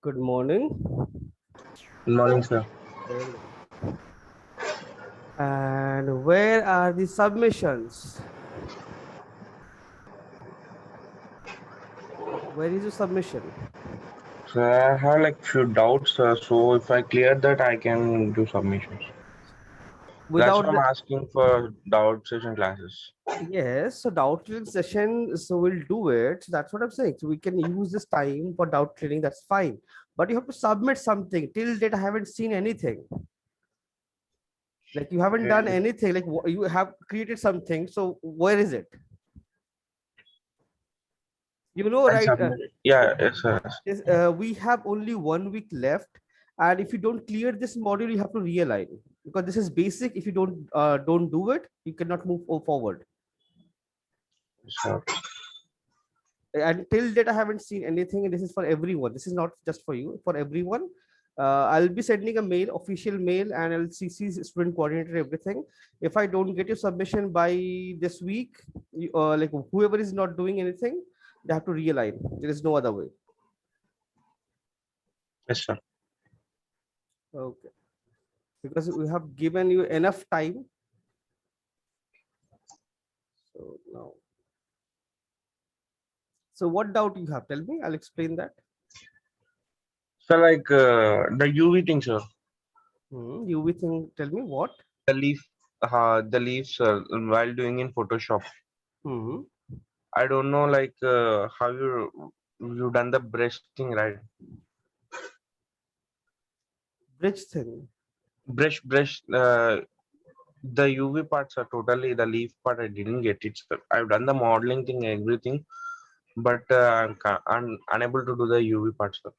Good morning. Good morning, sir. Very good. And where are the submissions? Where is your submission? So I have like few doubts. So if I clear that, I can do submissions. That's why Without I'm the asking for doubt session classes. yes, so doubt clearing session, so we'll do it. So that's what I'm saying. So we can use this time for doubt clearing, that's fine. But you have to submit something. Till date, I haven't seen anything. Like you haven't done Okay. anything, like you have created something. So where is it? You know, I right? submitted. Yeah, yes, sir. We have only 1 week left, and if you don't clear this module you have to realign, because this is basic. If you don't do it, you cannot move forward. Sir. And till date I haven't seen anything, and this is for everyone, this is not just for you, for everyone. I'll be sending a mail, official mail, and I'll CC student coordinator, everything. If I don't get your submission by this week, like whoever is not doing anything, they have to realign. There is no other way. Yes, sir. Okay, because we have given you enough time. So now, so what doubt you have? Tell me. I'll explain that. So like the UV thing, sir. UV thing. Tell me what. The leaves while doing in Photoshop. Hmm. I don't know like how you done the brush thing, right? Bridge thing. Brush. The UV parts are totally the leaf part. I didn't get it, sir. I've done the modeling thing, everything, but I'm unable to do the UV parts, sir.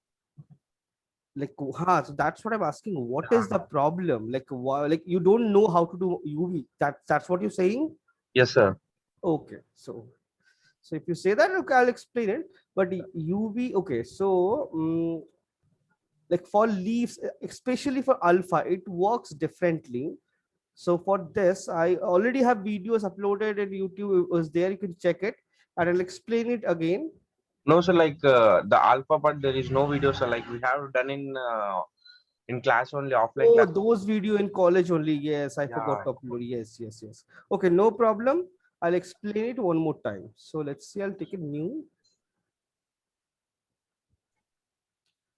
Like, so that's what I'm asking. What is the problem? Like, like you don't know how to do UV. That's what you're saying. Yes, sir. Okay, so if you say that, okay, I'll explain it. But UV, okay. So, like for leaves, especially for alpha, it works differently. So for this, I already have videos uploaded in YouTube. It was there. You can check it, and I'll explain it again. No, sir. Like the alpha part, there is no video, sir. Like we have done in class only, offline Oh, class. those video in college only. Yes, I forgot Yeah. to upload. Yes, yes, yes. Okay, no problem. I'll explain it one more time. So let's see. I'll take a new.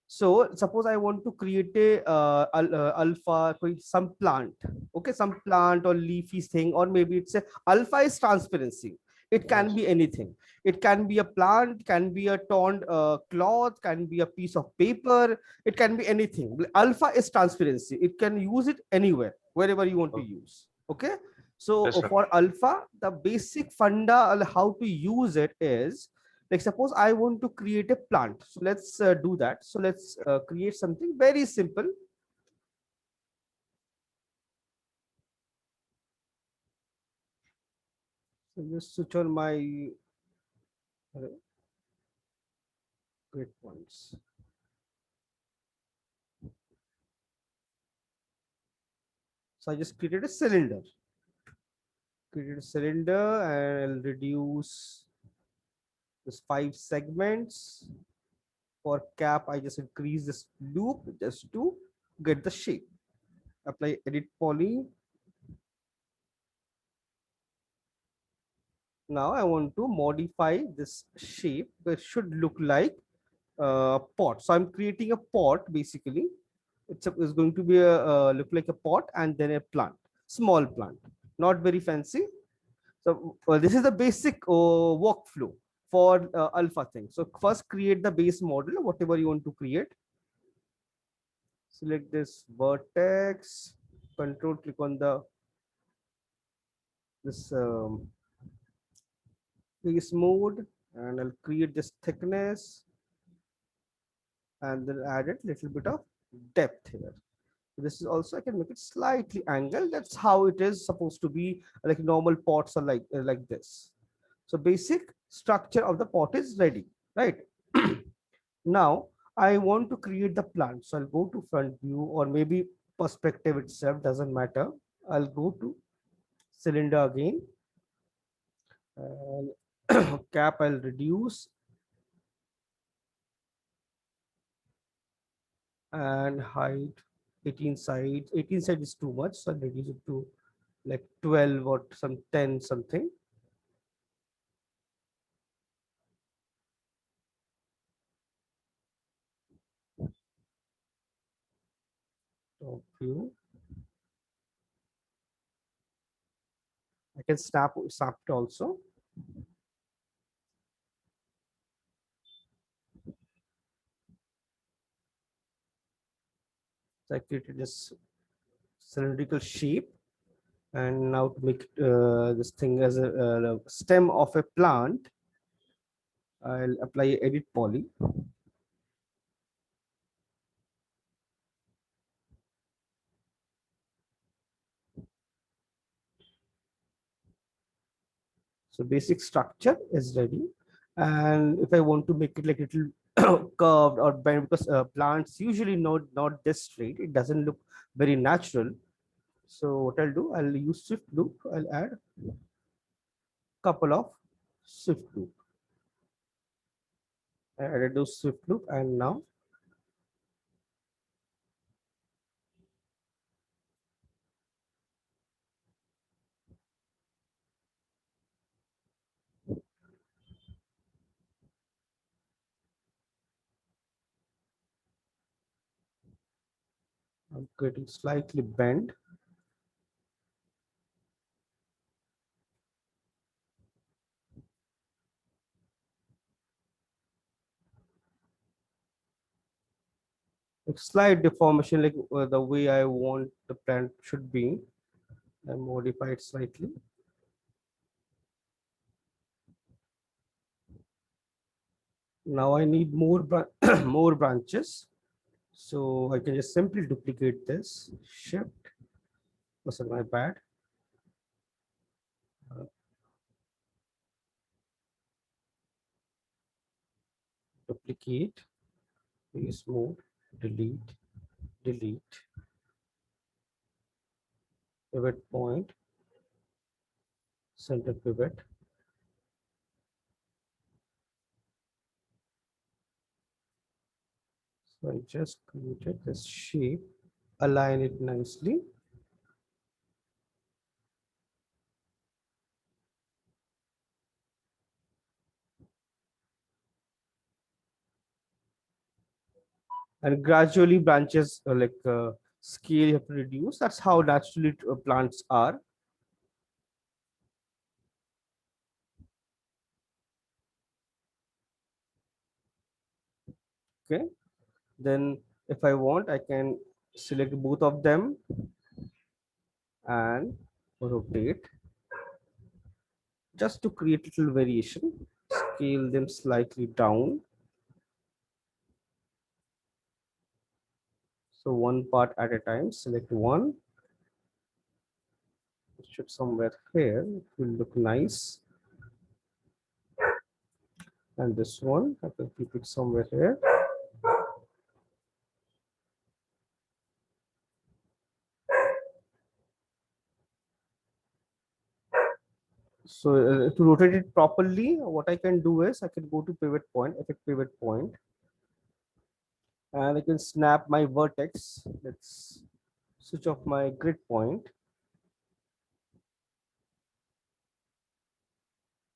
So suppose I want to create a alpha, some plant. Okay, some plant or leafy thing, or maybe it's a alpha is transparency. It can Yes. be anything. It can be a plant, can be a torn cloth, can be a piece of paper. It can be anything. Alpha is transparency. It can use it anywhere, wherever you want to Oh, use. Okay. So yes, sir. for alpha, the basic funda how to use it is, like suppose I want to create a plant, so let's do that. So let's create something very simple. So just switch on my great points. So I just created a cylinder, and I'll reduce this 5 segments. For cap, I just increase this loop just to get the shape. Apply edit poly. Now I want to modify this shape. It should look like pot. So I'm creating a pot basically. It's going to be a look like a pot and then a plant, small plant, not very fancy. So this is the basic workflow for alpha thing. So first create the base model, whatever you want to create. Select this vertex, control click on the this base mode, and I'll create this thickness and then add it little bit of depth here. This is also, I can make it slightly angled. That's how it is supposed to be. Like normal pots are like this. So basic structure of the pot is ready, right? Now I want to create the plant. So I'll go to front view, or maybe perspective itself, doesn't matter. I'll go to cylinder again, and cap I'll reduce, and height 18 sides. 18 sides is too much, so I'll reduce it to like 12 or some 10 something. Top view. I can snap it also. So I created this cylindrical shape, and now to make this thing as a stem of a plant, I'll apply edit poly. So basic structure is ready. And if I want to make it like little curved or bent, because plants usually not this straight, it doesn't look very natural. So what I'll do, I'll use shift loop. I'll add couple of shift loop. I added those shift loop, and now I'm getting slightly bent. A slight deformation, like the way I want the plant should be. I modify it slightly. Now I need more more branches. So I can just simply duplicate this. Shift. Was my bad. Uh, Duplicate. Paste mode. Delete. Delete. Pivot point. Center pivot. So I just created this shape. Align it nicely. And gradually branches scale you have to reduce. That's how naturally plants are. Okay. Then if I want, I can select both of them and rotate just to create little variation. Scale them slightly down. So one part at a time. Select one. It should somewhere here. It will look nice. And this one, I can keep it somewhere here. So to rotate it properly, what I can do is I can go to pivot point, effect pivot point, and I can snap my vertex. Let's switch off my grid point.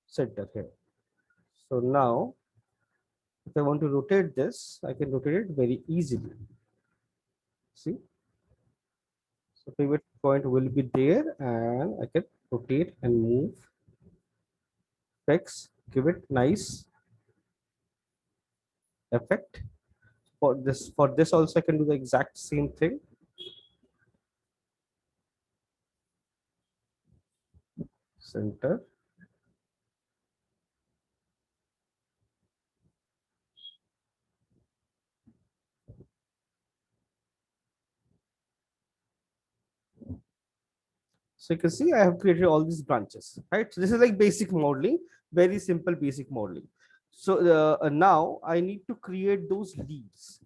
Center here. So now, if I want to rotate this, I can rotate it very easily. See? So pivot point will be there, and I can rotate and move. Fix, give it nice effect. For this also I can do the exact same thing. Center. So you can see I have created all these branches, right? So this is like basic modeling, very simple basic modeling. So now I need to create those leaves.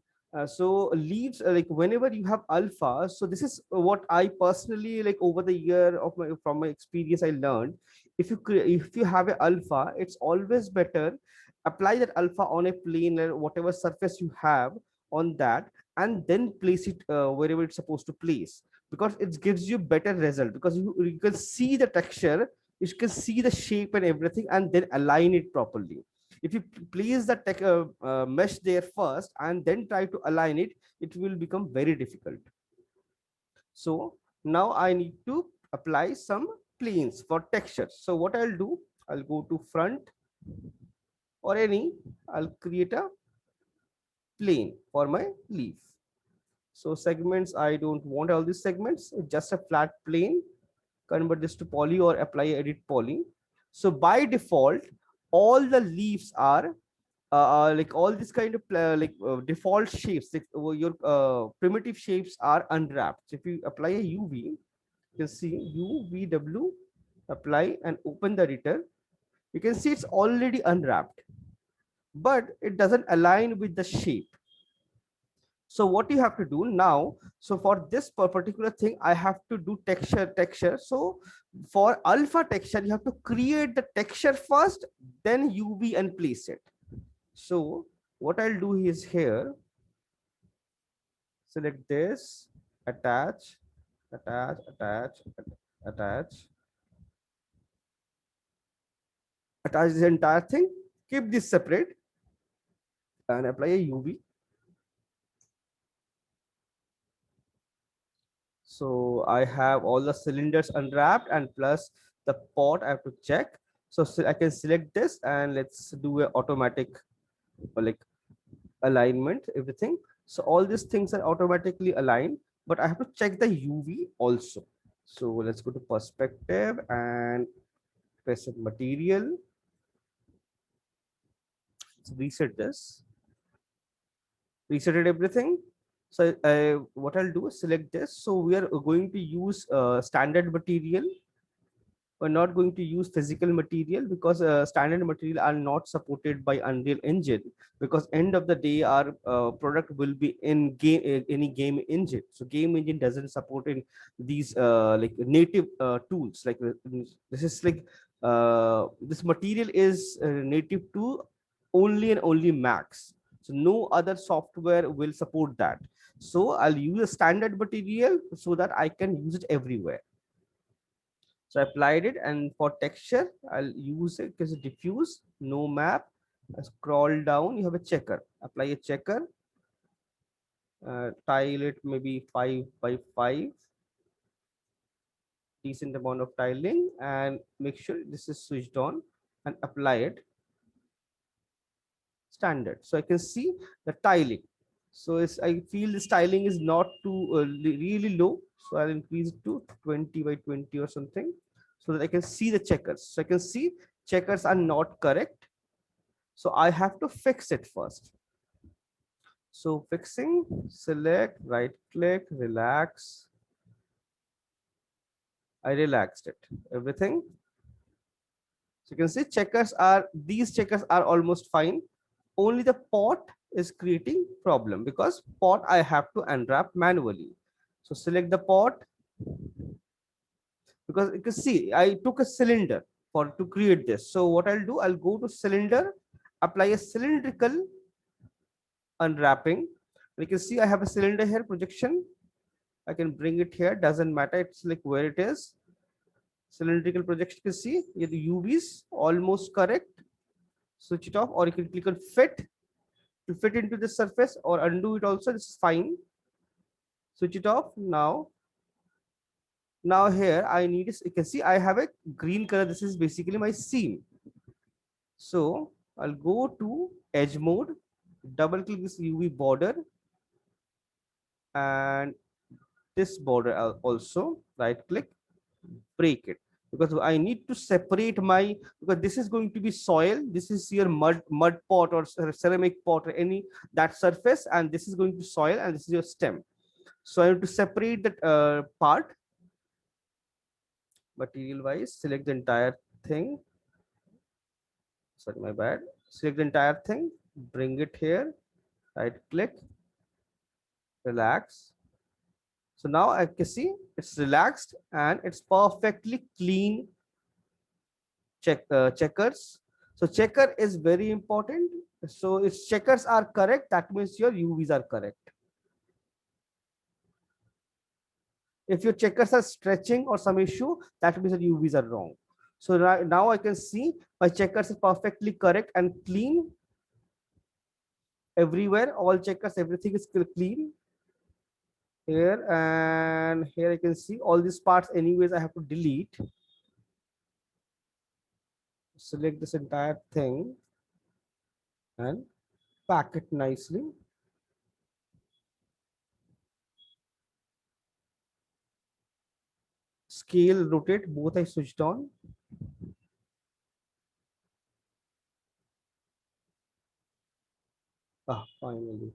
So leaves, like whenever you have alpha, so this is what I personally like over the year of my from my experience I learned. If you have an alpha, it's always better apply that alpha on a plane or whatever surface you have on that, and then place it wherever it's supposed to place, because it gives you better result, because you can see the texture, you can see the shape and everything, and then align it properly. If you place the mesh there first and then try to align it, it will become very difficult. So now I need to apply some planes for texture. So what I'll do, I'll go to front or any, I'll create a plane for my leaf. So segments, I don't want all these segments, just a flat plane. Convert this to poly or apply edit poly. So by default, all the leaves are like all this kind of default shapes, like, your primitive shapes are unwrapped. So if you apply a UV, you can see UVW, apply and open the editor. You can see it's already unwrapped, but it doesn't align with the shape. So what you have to do now, so for this particular thing, I have to do texture. So for alpha texture, you have to create the texture first, then UV and place it. So what I'll do is here, select this, attach, attach, attach, attach, attach this entire thing, keep this separate and apply a UV. So I have all the cylinders unwrapped and plus the pot I have to check. So I can select this and let's do a automatic like alignment, everything. So all these things are automatically aligned, but I have to check the UV also. So let's go to perspective and press material. Let's reset this, resetted everything. So what I'll do is select this. So we are going to use standard material. We're not going to use physical material because standard material are not supported by Unreal Engine, because end of the day our product will be in game, any game engine. So game engine doesn't support in these like native tools. Like this is like this material is native to only and only Max. So no other software will support that. So I'll use a standard material so that I can use it everywhere. So I applied it, and for texture, I'll use it because diffuse, no map. I scroll down, you have a checker. Apply a checker, tile it maybe 5 by 5, decent amount of tiling, and make sure this is switched on and apply it standard. So I can see the tiling. So I feel this tiling is not too really low. So I'll increase it to 20 by 20 or something so that I can see the checkers. So I can see checkers are not correct. So I have to fix it first. So fixing, select, right click, relax. I relaxed it, everything. So you can see these checkers are almost fine. Only the pot is creating problem because pot I have to unwrap manually. So select the pot, because you can see I took a cylinder for to create this. So what I'll do, I'll go to cylinder, apply a cylindrical unwrapping. You can see I have a cylinder here, projection. I can bring it here, doesn't matter, it's like where it is. Cylindrical projection, you can see here the UVs almost correct. Switch it off, or you can click on fit to fit into the surface, or undo it also, this is fine. Switch it off now. Now here I need, you can see I have a green color, this is basically my seam. So I'll go to edge mode, double click this UV border and this border also, right click, break it, because I need to separate my, because this is going to be soil, this is your mud pot or ceramic pot or any that surface, and this is going to be soil and this is your stem. So I have to separate that part. Material wise, select the entire thing, sorry my bad, select the entire thing, bring it here, right click, relax. So now I can see it's relaxed and it's perfectly clean checkers. So checker is very important. So if checkers are correct, that means your UVs are correct. If your checkers are stretching or some issue, that means that UVs are wrong. So now I can see my checkers are perfectly correct and clean everywhere. All checkers, everything is clean here, and here I can see all these parts. Anyways, I have to delete. Select this entire thing and pack it nicely. Scale, rotate, both I switched on. Finally.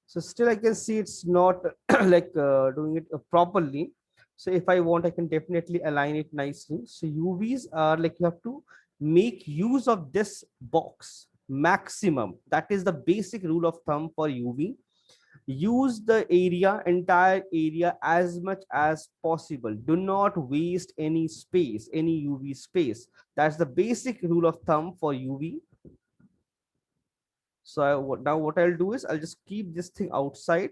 So still I can see it's not like doing it properly. So if I want, I can definitely align it nicely. So UVs are like, you have to make use of this box maximum. That is the basic rule of thumb for UV. Use the entire area as much as possible. Do not waste any space, any UV space. That's the basic rule of thumb for UV. So now what I'll do is I'll just keep this thing outside,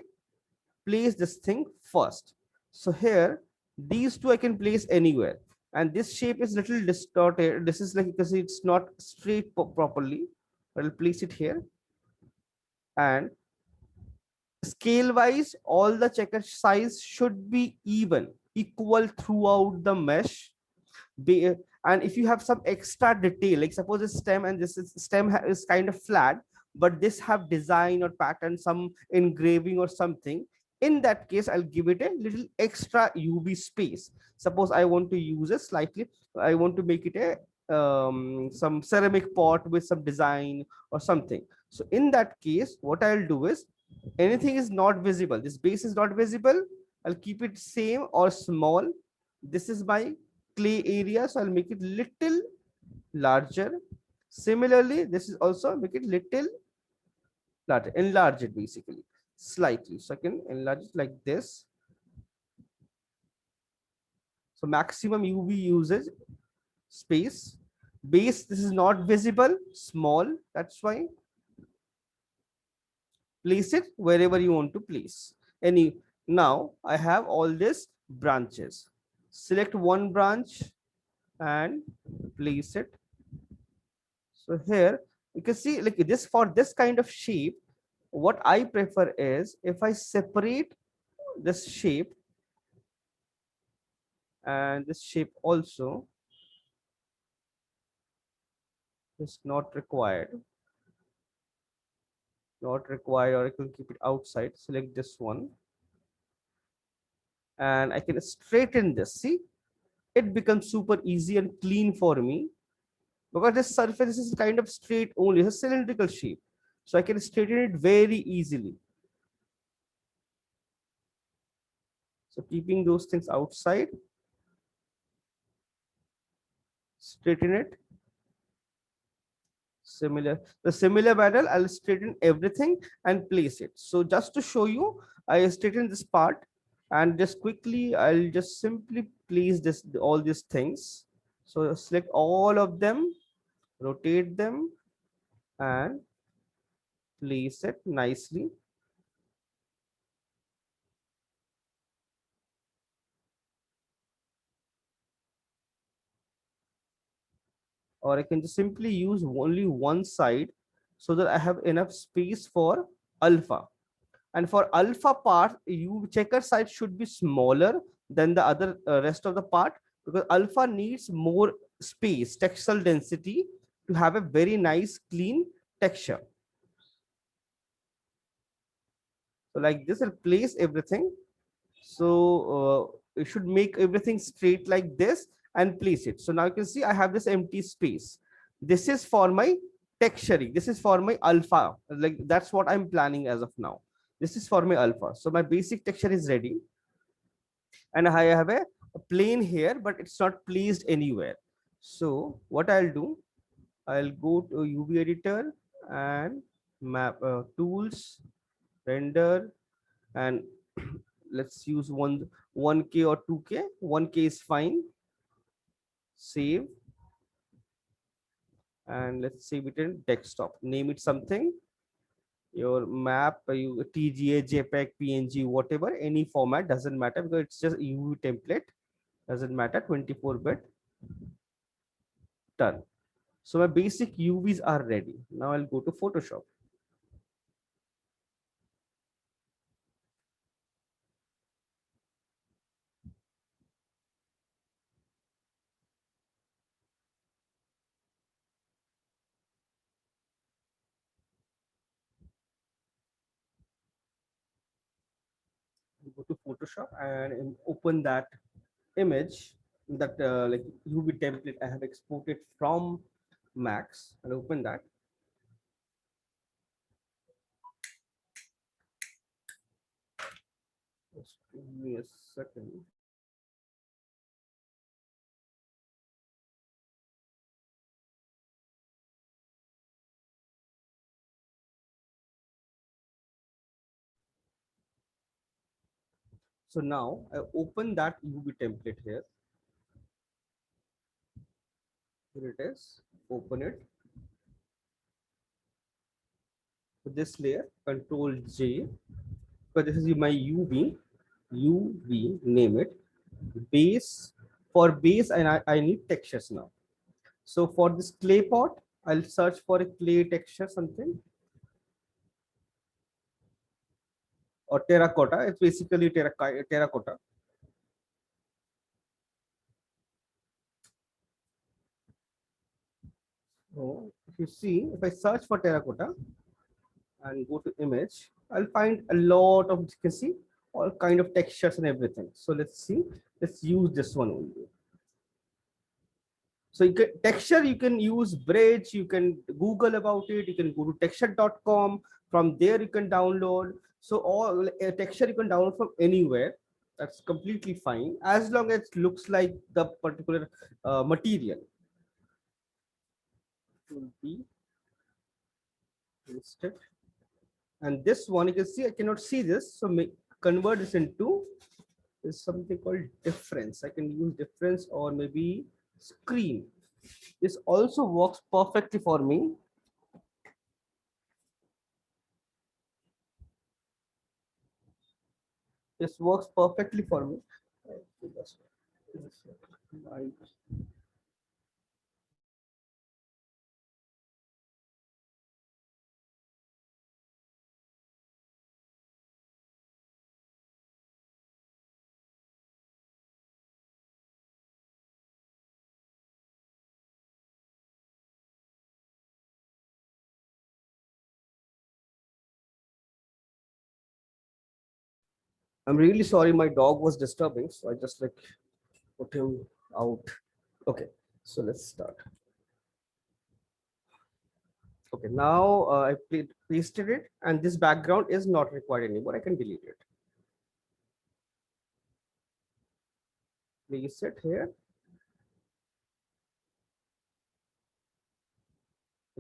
place this thing first. So here, these two I can place anywhere. And this shape is little distorted. This is like, because it's not straight properly. I'll place it here. And scale wise, all the checker size should be equal throughout the mesh. And if you have some extra detail, like suppose this stem and this is kind of flat, but this have design or pattern, some engraving or something, in that case I'll give it a little extra UV space. Suppose I want to use a slightly, I want to make it a some ceramic pot with some design or something. So in that case, what I'll do is, anything is not visible, this base is not visible, I'll keep it same or small. This is my clay area, so I'll make it little larger. Similarly, this is also make it little larger, enlarge it basically slightly. So I can enlarge it like this. So maximum UV usage space. Base, this is not visible, small, that's why. Place it wherever you want to place. Now I have all these branches. Select one branch and place it. So here you can see, like this, for this kind of shape, what I prefer is, if I separate this shape and this shape also is not required, or I can keep it outside. Select this one and I can straighten this. See, it becomes super easy and clean for me, because this surface is kind of straight only, it's a cylindrical shape. So I can straighten it very easily. So keeping those things outside, straighten it. The similar panel, I'll straighten everything and place it. So just to show you, I straighten this part, and just quickly, I'll just simply place all these things. So select all of them, rotate them, and place it nicely. Or I can just simply use only one side, so that I have enough space for alpha. And for alpha part, checker side should be smaller than the other rest of the part, because alpha needs more space, textile density, to have a very nice clean texture. So like this, I'll place everything. So you should make everything straight like this and place it. So now you can see I have this empty space. This is for my texturing. This is for my alpha. Like that's what I'm planning as of now. This is for my alpha. So my basic texture is ready. And I have a plane here, but it's not placed anywhere. So what I'll do, I'll go to UV editor and map tools, render, and let's use 1K or 2K. 1K is fine. Save, and let's save it in desktop. Name it something your map, you TGA, JPEG, PNG, whatever, any format doesn't matter because it's just UV template. Doesn't matter. 24-bit. Done. So my basic UVs are ready. Now I'll go to Photoshop. Go to Photoshop and open that image, that like UV template I have exported from Max, and open that. Just give me a second. So now I open that UV template here. Here it is. Open it. So this layer, Control J. But this is my UV. UV, name it. Base. For base, and I need textures now. So for this clay pot, I'll search for a clay texture, something, or terracotta. It's basically terracotta. So if you see, if I search for terracotta and go to image, I'll find a lot of, you can see, all kind of textures and everything. So let's see, let's use this one only. So you can texture, you can use Bridge, you can Google about it, you can go to texture.com. From there you can download. So all texture you can download from anywhere. That's completely fine as long as it looks like the particular material. Will be listed. And this one, you can see I cannot see this, so convert this into is something called difference. I can use difference or maybe screen. This also works perfectly for me. This works perfectly for me. I'm really sorry, my dog was disturbing, so I just like put him out. Okay, so let's start. Okay, now I pasted it, and this background is not required anymore. I can delete it. Place it here.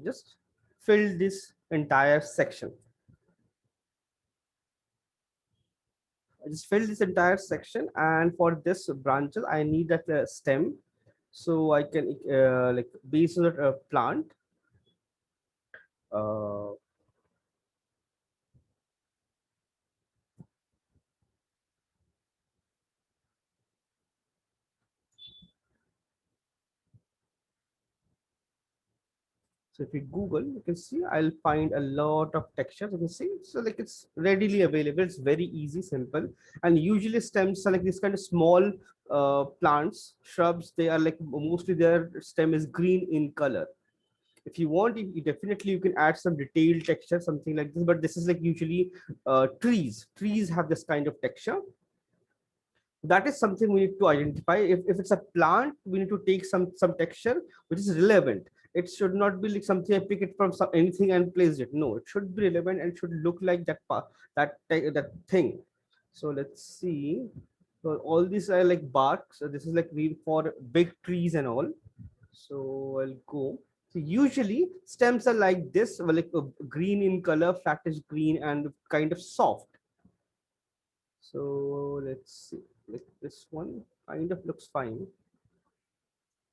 Just fill this entire section. I just fill this entire section, and for this branches, I need that stem, so I can like base of the plant. Uh, So if you Google, you can see I'll find a lot of textures. You can see, so like it's readily available. It's very easy, simple, and usually stems are like this kind of small plants, shrubs. They are like mostly their stem is green in color. If you want, you definitely you can add some detailed texture, something like this. But this is like usually trees. Trees have this kind of texture. That is something we need to identify. If it's a plant, we need to take some texture which is relevant. It should not be like something I pick it from anything and place it. No, it should be relevant and should look like that that thing. So let's see. So all these are like bark. So this is like for big trees and all. So I'll go. So usually stems are like this, like green in color, flattish green, and kind of soft. So let's see, like this one kind of looks fine.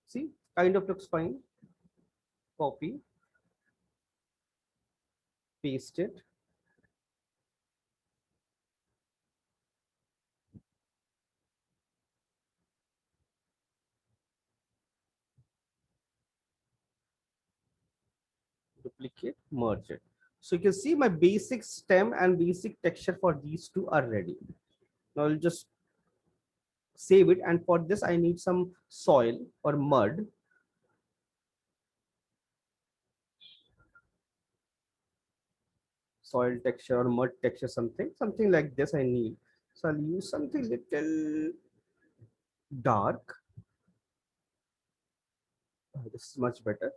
See, kind of looks fine. Copy, paste it. duplicate, merge it. So you can see my basic stem and basic texture for these two are ready. Now I'll just save it, and for this I need some soil or mud. Soil texture or mud texture, something like this I need. So I'll use something little dark. This is much better.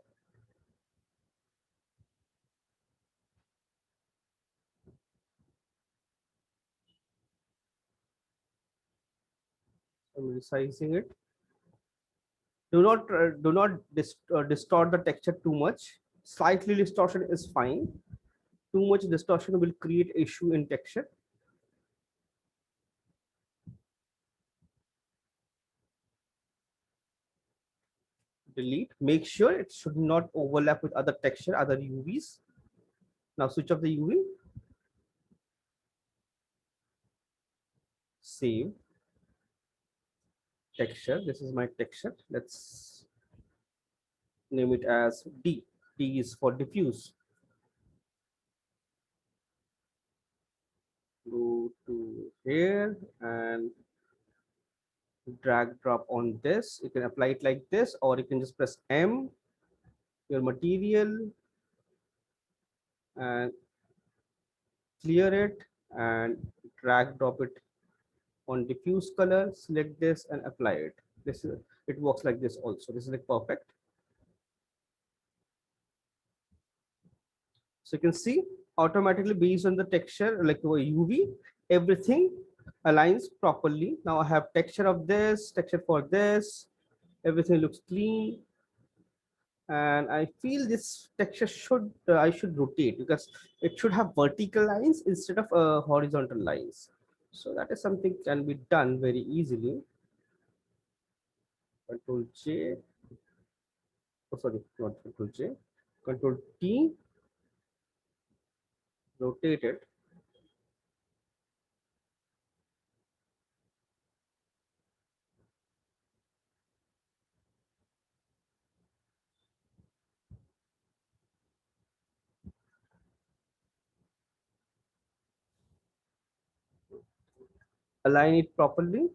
I'm resizing it. Do not distort the texture too much. Slightly distortion is fine. Too much distortion will create issue in texture. Delete. Make sure it should not overlap with other texture, other UVs. Now switch off the UV. Save texture. This is my texture. Let's name it as D. D is for diffuse. Go to here and drag drop on this. You can apply it like this, or you can just press M, your material, and clear it and drag drop it on diffuse color. Select this and apply it. This is, it works like this also. This is like perfect. So you can see automatically based on the texture like UV, everything aligns properly. Now I have texture of this, texture for this, everything looks clean. And I feel this texture should I should rotate because it should have vertical lines instead of horizontal lines. So that is something can be done very easily. Control J. Oh, sorry, not Control J. Control T. Rotate it. Align it properly.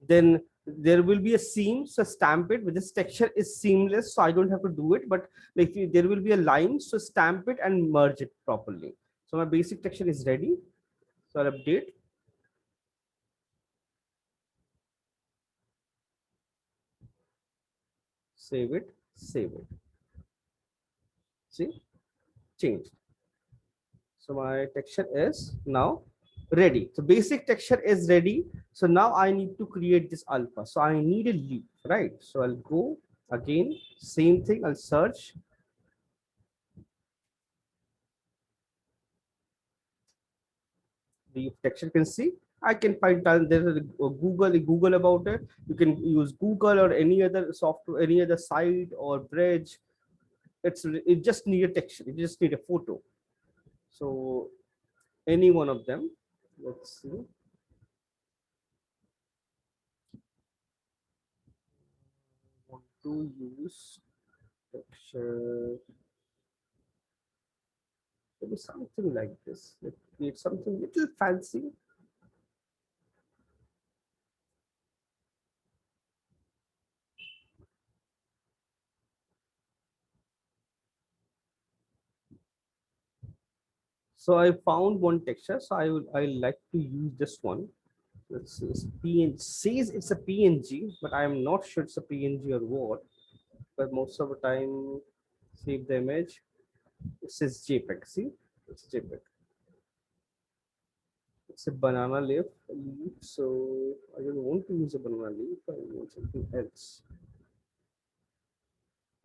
Then there will be a seam, so stamp it with this texture is seamless, so I don't have to do it, but like there will be a line, so stamp it and merge it properly. So my basic texture is ready, so I'll update. Save it, save it. See, changed. So my texture is now ready. So basic texture is ready. So now I need to create this alpha. So I need a leaf, right? So I'll go again, same thing, I'll search. The texture, you can see I can find there is a Google about it. You can use Google or any other software, any other site or bridge. It just need a texture, it just need a photo. So any one of them, let's see. Want to use texture, maybe something like this. Let's create something little fancy. So I found one texture, so I like to use this one. Let's see, it's PNG. Says it's a PNG, but I am not sure it's a PNG or what. But most of the time, save the image. It says JPEG. See, it's JPEG. It's a banana leaf. So I don't want to use a banana leaf. I want something else.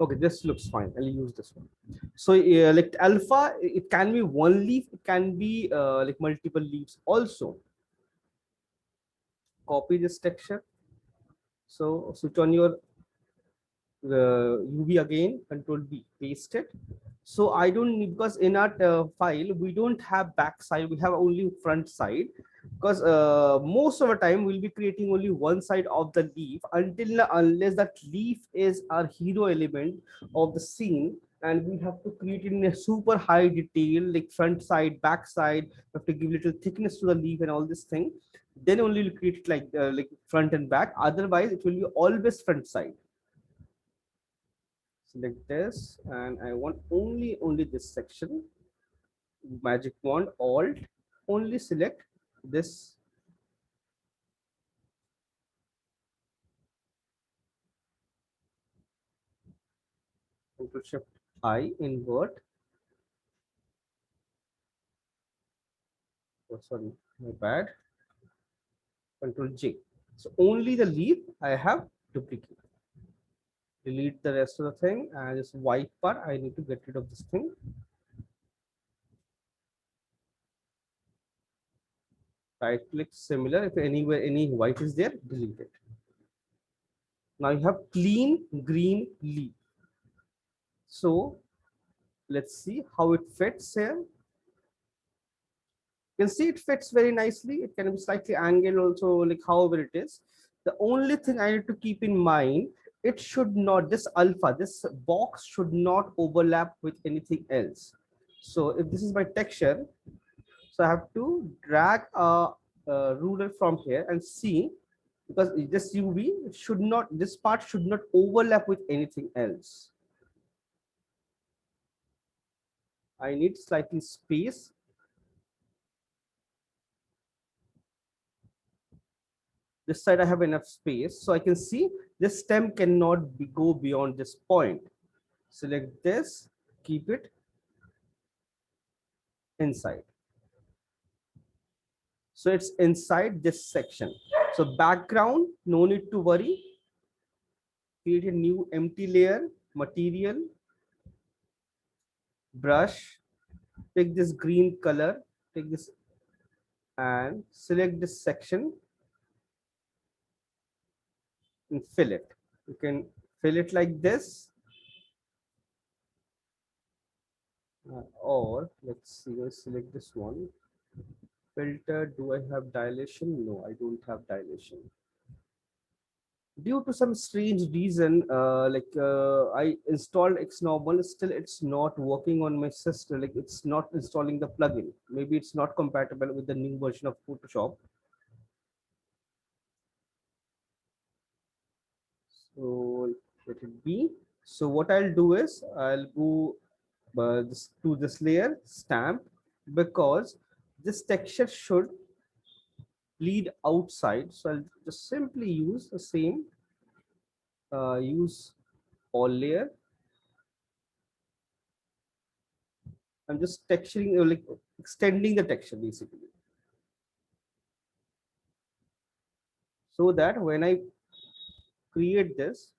Okay, this looks fine. I'll use this one. So like alpha, it can be one leaf. It can be like multiple leaves also. Copy this texture. So switch on your UV again, Control B, paste it. So I don't need, because in our file we don't have back side, we have only front side, because most of the time we'll be creating only one side of the leaf until unless that leaf is our hero element of the scene. and we have to create it in a super high detail, like front side, back side. We have to give little thickness to the leaf and all this thing. Then only we'll create it like front and back. Otherwise, it will be always front side. Select this, and I want only this section. Magic wand, Alt, only select this. Control Shift I, invert. Oh, sorry, my bad. Control J. So only the leaf I have duplicate. Delete the rest of the thing, and this white part I need to get rid of this thing. Right click, similar. If anywhere any white is there, delete it. Now you have clean green leaf. So let's see how it fits here. You can see it fits very nicely. It can be slightly angled also, like however it is. The only thing I need to keep in mind, it should not, this alpha, this box should not overlap with anything else. So if this is my texture, so I have to drag a ruler from here and see, because this UV should not, this part should not overlap with anything else. I need slightly space. This side I have enough space, so I can see this stem cannot go beyond this point. Select this, keep it inside. So it's inside this section. So background, no need to worry. Create a new empty layer, material, brush, pick this green color, take this and select this section and fill it. You can fill it like this, or let's see, let's select this one. Filter, do I have dilation? No, I don't have dilation. Due to some strange reason, I installed Xnormal, still it's not working on my system. Like it's not installing the plugin. Maybe it's not compatible with the new version of Photoshop. So let it be. So what I'll do is I'll go to this layer, stamp, because this texture should lead outside. So I'll just simply use the same, use all layer. I'm just texturing, like extending the texture basically. So that when I create this,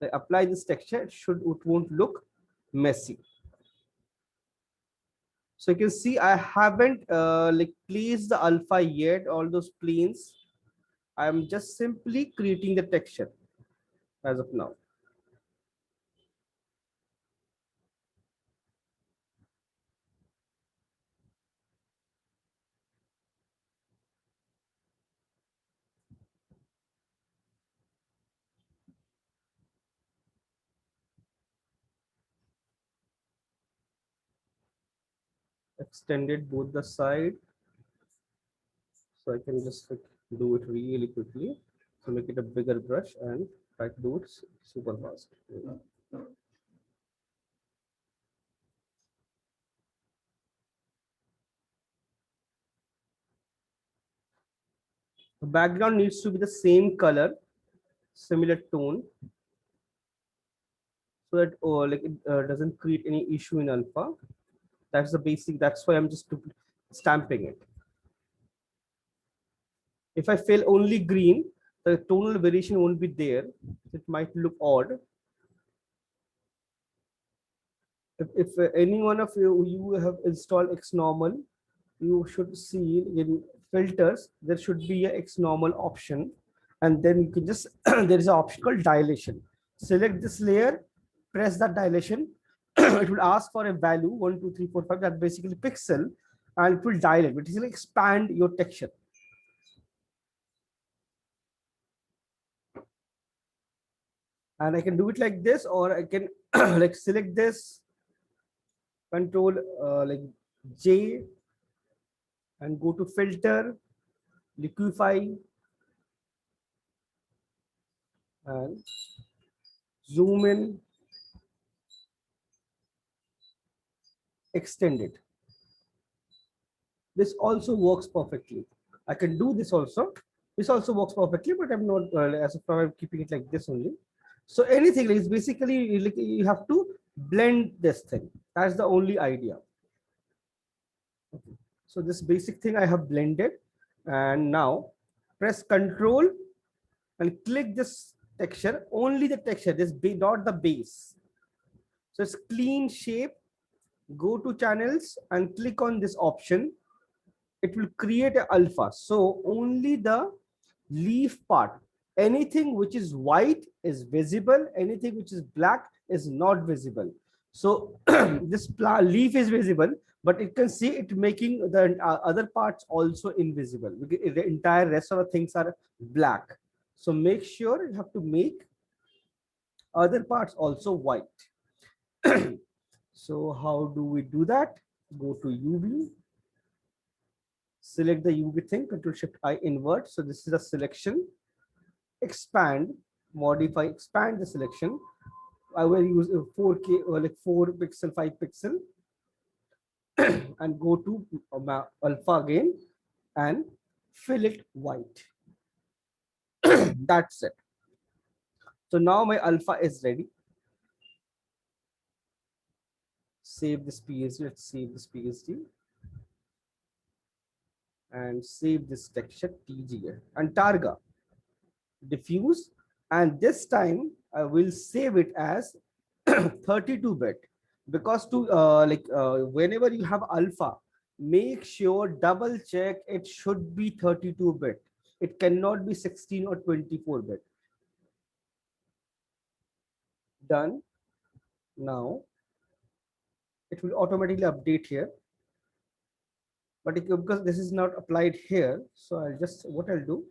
I apply this texture, it won't look messy. So you can see I haven't like placed the alpha yet, all those planes. I'm just simply creating the texture as of now. Extended both the side. So I can just like, do it really quickly. So make it a bigger brush and try to do it super fast. The background needs to be the same color, similar tone, so that it doesn't create any issue in alpha. That's the basic. That's why I'm just stamping it. If I fill only green, the tonal variation won't be there. It might look odd. If any one of you have installed Xnormal, you should see in filters there should be a Xnormal option, and then you can just there is an option called dilation. Select this layer, press that dilation. It will ask for a value 1 2 3 4 5, that basically pixel, and it will dilate, it will expand your texture. And I can do it like this, or I can like select this, control like J, and go to filter, liquify, and zoom in, extend it. This also works perfectly. I can do this also. This also works perfectly, but I'm not as of now I'm keeping it like this only. So anything is basically like you have to blend this thing. That's the only idea. Okay. So this basic thing I have blended, and now press Control and click this texture. Only the texture. This not the base. So it's clean shape. Go to channels and click on this option. It will create a alpha. So only the leaf part, anything which is white is visible, anything which is black is not visible. So this leaf is visible, but it can see it making the other parts also invisible. The entire rest of the things are black. So make sure you have to make other parts also white. So how do we do that? Go to UV, select the UV thing, Control Shift I, invert. So this is a selection. Expand, modify, expand the selection. I will use a 4K or like 4 pixel, 5 pixel, and go to alpha again and fill it white. That's it. So now my alpha is ready. Save this PSD. Let's save this PSD and save this texture TGA and Targa. Diffuse, and this time I will save it as 32-bit, because to whenever you have alpha, make sure double check it should be 32-bit. It cannot be 16 or 24-bit. Done. Now it will automatically update here, but because this is not applied here, so I'll just, what I'll do,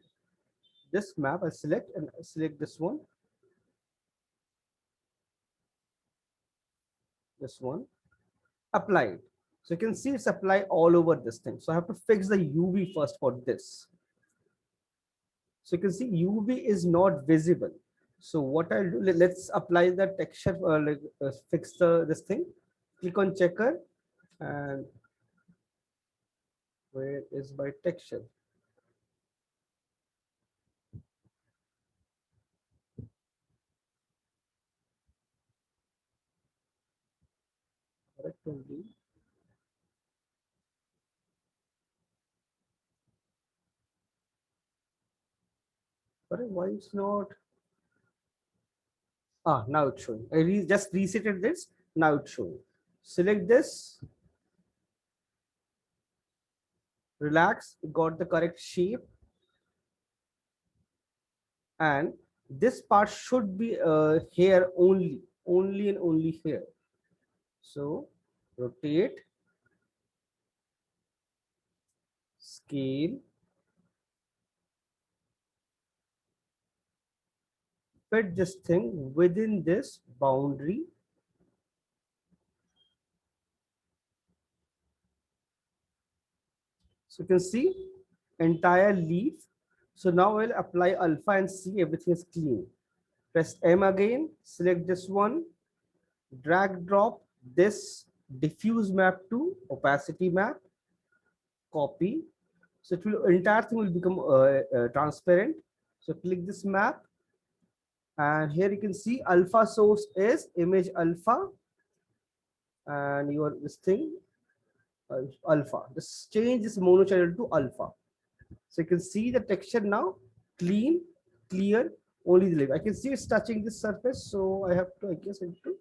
this map I'll select and select this one, applied. So you can see it's applied all over this thing. So I have to fix the UV first for this. So you can see UV is not visible. So what I'll do, let's apply the texture, fix this thing. Click on checker, and where is my texture? Correct only. Correct, why it's not? Ah, now it's showing. I just resetted this. Now it's showing. Select this. Relax. Got the correct shape. And this part should be here only and only here. So rotate, scale, fit this thing within this boundary. So you can see entire leaf. So now I'll apply alpha and see everything is clean. Press M again, select this one, drag drop this diffuse map to opacity map, copy. So it will, entire thing will become transparent. So click this map, and here you can see alpha source is image alpha, and your this thing alpha. Just change this mono channel to alpha. So you can see the texture now clean, clear, only the leaf. I can see it's touching this surface, so I have to, I guess I need to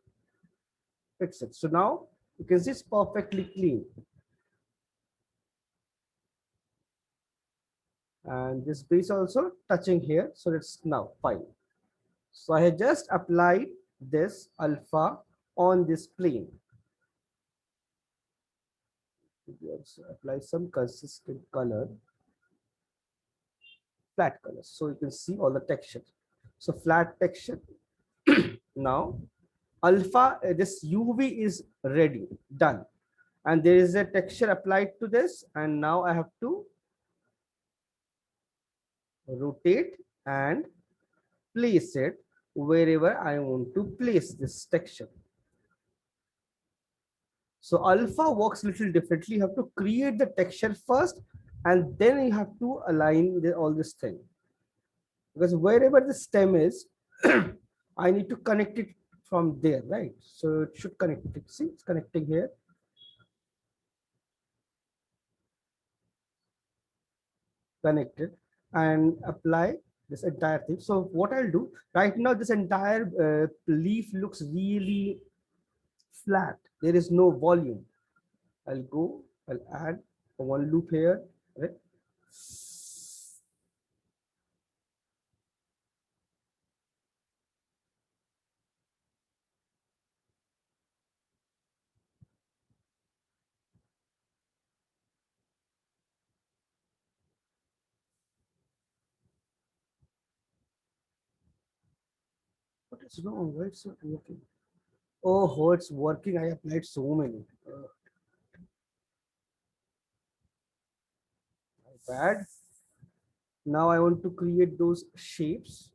fix it. So now you can see it's perfectly clean. And this base also touching here, so it's now fine. So I have just applied this alpha on this plane. Let's apply some consistent color, flat color, so you can see all the texture. So flat texture, Now alpha, this UV is ready, done. And there is a texture applied to this. And now I have to rotate and place it wherever I want to place this texture. So alpha works a little differently. You have to create the texture first, and then you have to align all this thing. Because wherever the stem is, I need to connect it from there, right? So it should connect it. See, it's connecting here. Connected and apply this entire thing. So what I'll do right now, this entire leaf looks really flat. There is no volume. I'll add one loop here, right? What is wrong? Why it's not working? Oh, it's working. I applied so many. Bad. Now I want to create those shapes.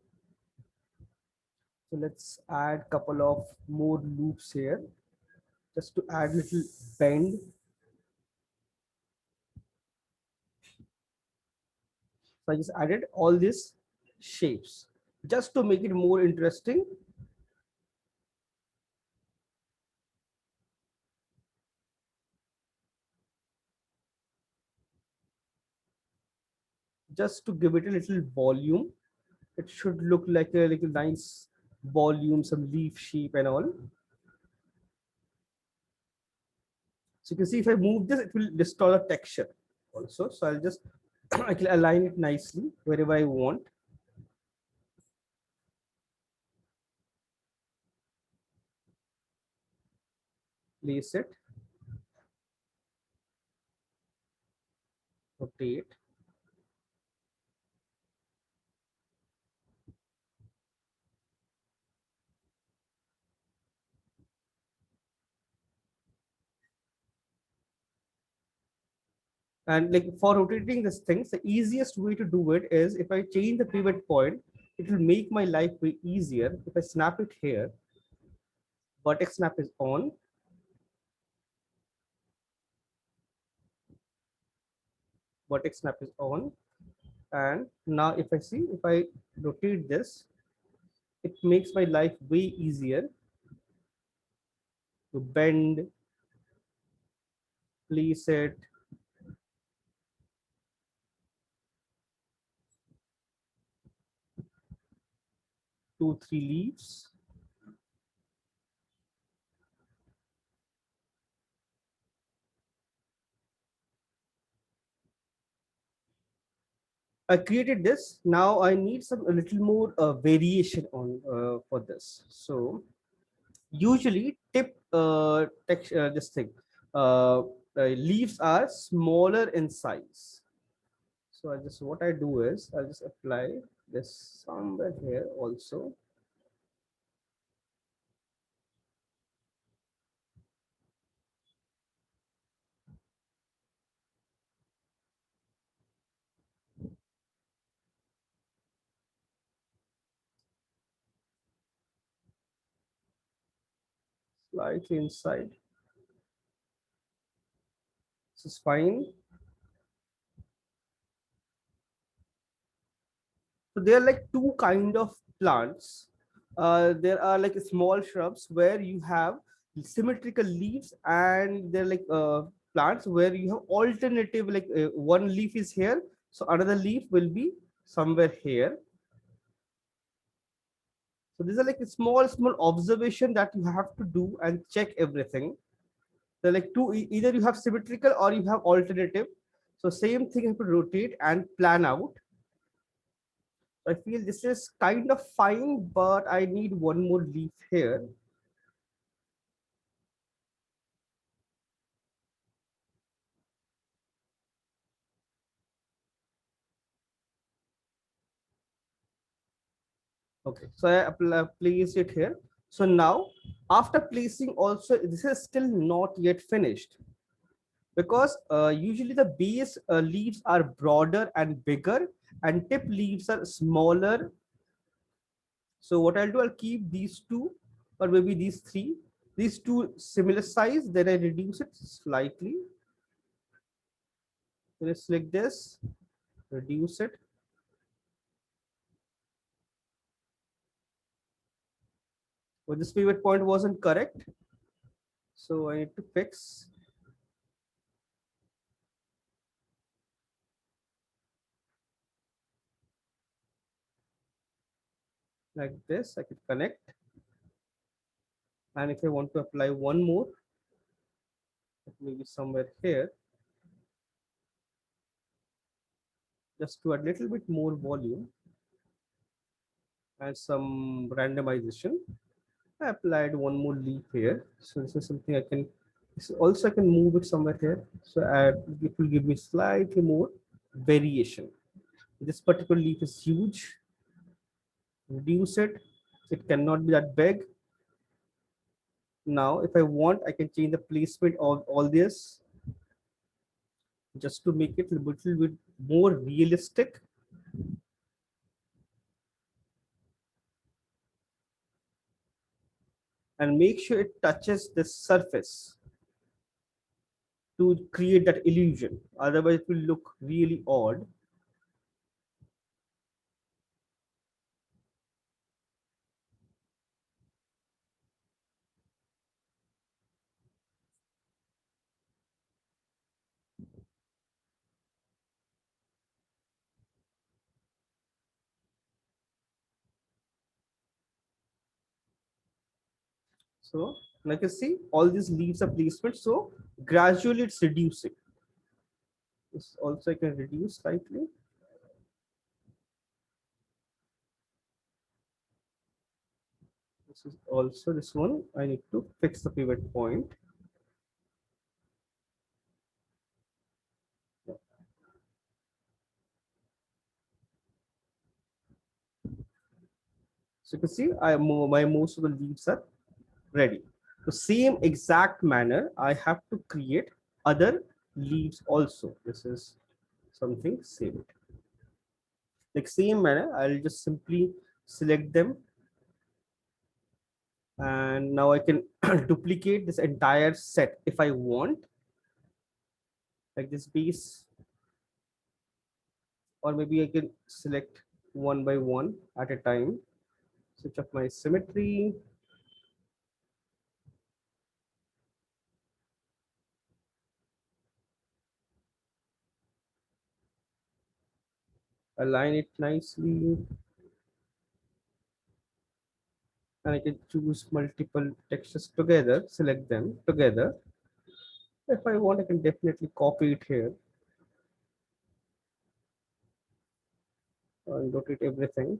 So let's add couple of more loops here, just to add little bend. So I just added all these shapes just to make it more interesting. Just to give it a little volume. It should look like a nice volume, some leaf shape and all. So you can see if I move this, it will distort the texture also. So I'll just I can align it nicely wherever I want. Place it, rotate. And like for rotating these things, the easiest way to do it is if I change the pivot point, it will make my life way easier. If I snap it here, vertex snap is on. Vertex snap is on. And now if I see, if I rotate this, it makes my life way easier to bend, place it. Two, three leaves. I created this. Now I need some a little more variation on for this. So usually tip texture this thing leaves are smaller in size. So I just what I do is I'll just apply this somewhere here also. Slightly inside. This is fine. So there are like two kind of plants. There are like small shrubs where you have symmetrical leaves, and they're like plants where you have alternative, like one leaf is here, so another leaf will be somewhere here. So these are like a small observation that you have to do and check everything. They're like two, either you have symmetrical or you have alternative. So same thing you have to rotate and plan out. I feel this is kind of fine, but I need one more leaf here. Okay, so I place it here. So now, after placing also, this is still not yet finished, because usually the base leaves are broader and bigger, and tip leaves are smaller. So what I'll do, I'll keep these two, or maybe these three, these two similar size, then I reduce it slightly. Then I select this, reduce it. But this pivot point wasn't correct, so I need to fix. Like this, I could connect. And if I want to apply one more, maybe somewhere here, just to add a little bit more volume and some randomization, I applied one more leaf here. So this is something I can, also I can move it somewhere here. So it will give me slightly more variation. This particular leaf is huge. Reduce it. It cannot be that big. Now, if I want, I can change the placement of all this just to make it a little bit more realistic. And make sure it touches the surface to create that illusion. Otherwise, it will look really odd. So, like you see, all these leaves are placement. So, gradually it's reducing. This also I can reduce slightly. This is also this one. I need to fix the pivot point. So you can see my most of the leaves are ready. The same exact manner, I have to create other leaves also. This is something, save it. Like same manner, I'll just simply select them, and now I can duplicate this entire set if I want, like this base, or maybe I can select one by one at a time. Switch up my symmetry. Align it nicely, and I can choose multiple textures together, select them together. If I want, I can definitely copy it here and rotate everything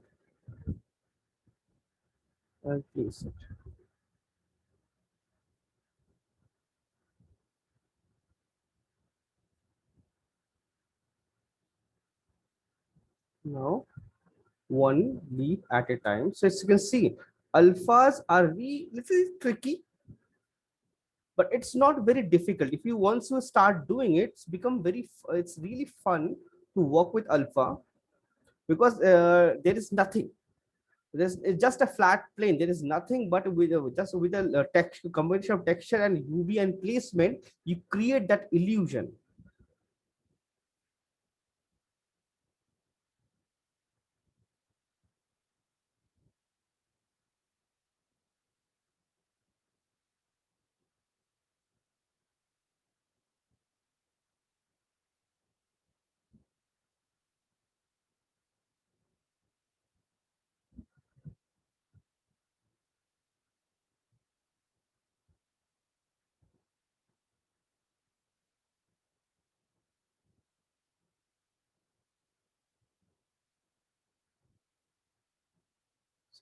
and place it. Now, one leaf at a time. So as you can see, alphas are really little tricky, but it's not very difficult. If you once you start doing it, it's become it's really fun to work with alpha, because there is nothing. It's just a flat plane. There is nothing but with just with a text combination of texture and UV and placement, you create that illusion.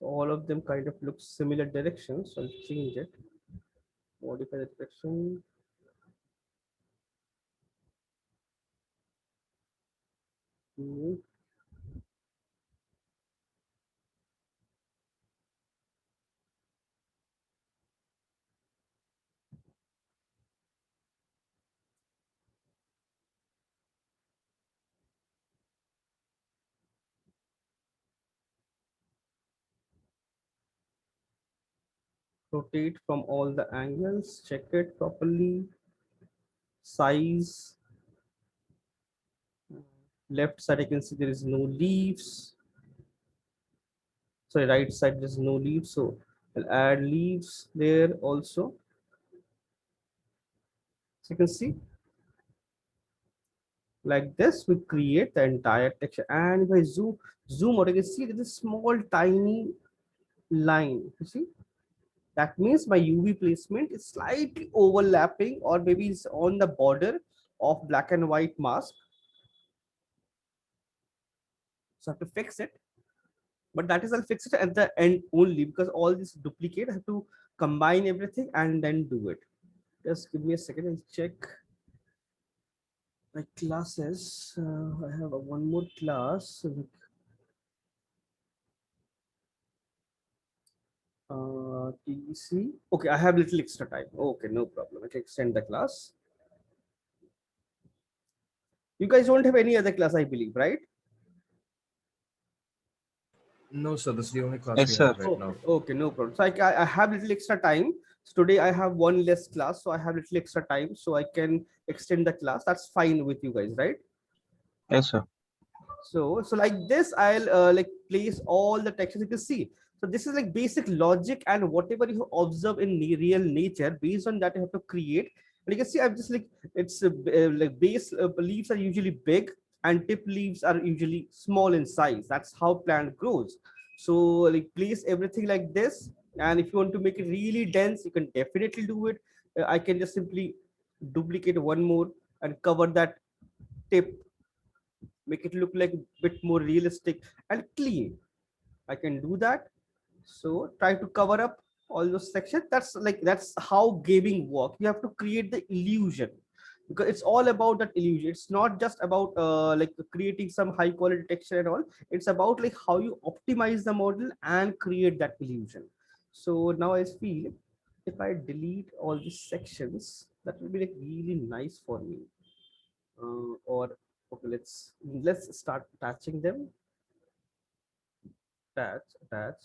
So all of them kind of look similar directions. So I'll change it, modify the direction. Hmm. rotate from all the angles, check it properly, size. Left side I can see there is no leaves. Sorry, right side there's no leaves, so I'll add leaves there also. So you can see like this we create the entire texture. And if I zoom out, I can see there's a small tiny line. You see, that means my UV placement is slightly overlapping, or maybe it's on the border of black and white mask. So I have to fix it, but that is I'll fix it at the end only, because all this duplicate I have to combine everything and then do it. Just give me a second and check my classes. I have one more class. TC. Okay, I have little extra time. Okay, no problem. I can extend the class. You guys don't have any other class, I believe, right? No, sir, this is the only class Yes, we sir. have right Okay, now. okay, no problem. So I have little extra time. So today I have one less class, so I have little extra time, so I can extend the class. That's fine with you guys, right? Yes, sir. So like this, I'll like place all the textures you can see. So this is like basic logic, and whatever you observe in real nature, based on that you have to create. And you can see I'm just like it's like base leaves are usually big and tip leaves are usually small in size. That's how plant grows. So like place everything like this, and if you want to make it really dense, you can definitely do it. I can just simply duplicate one more and cover that tip, make it look like a bit more realistic and clean. I can do that. So try to cover up all those sections. That's how gaming work. You have to create the illusion, because it's all about that illusion. It's not just about like creating some high quality texture and all. It's about like how you optimize the model and create that illusion. So now I feel if I delete all these sections, that will be like really nice for me. Or okay, let's start attaching them. Attach.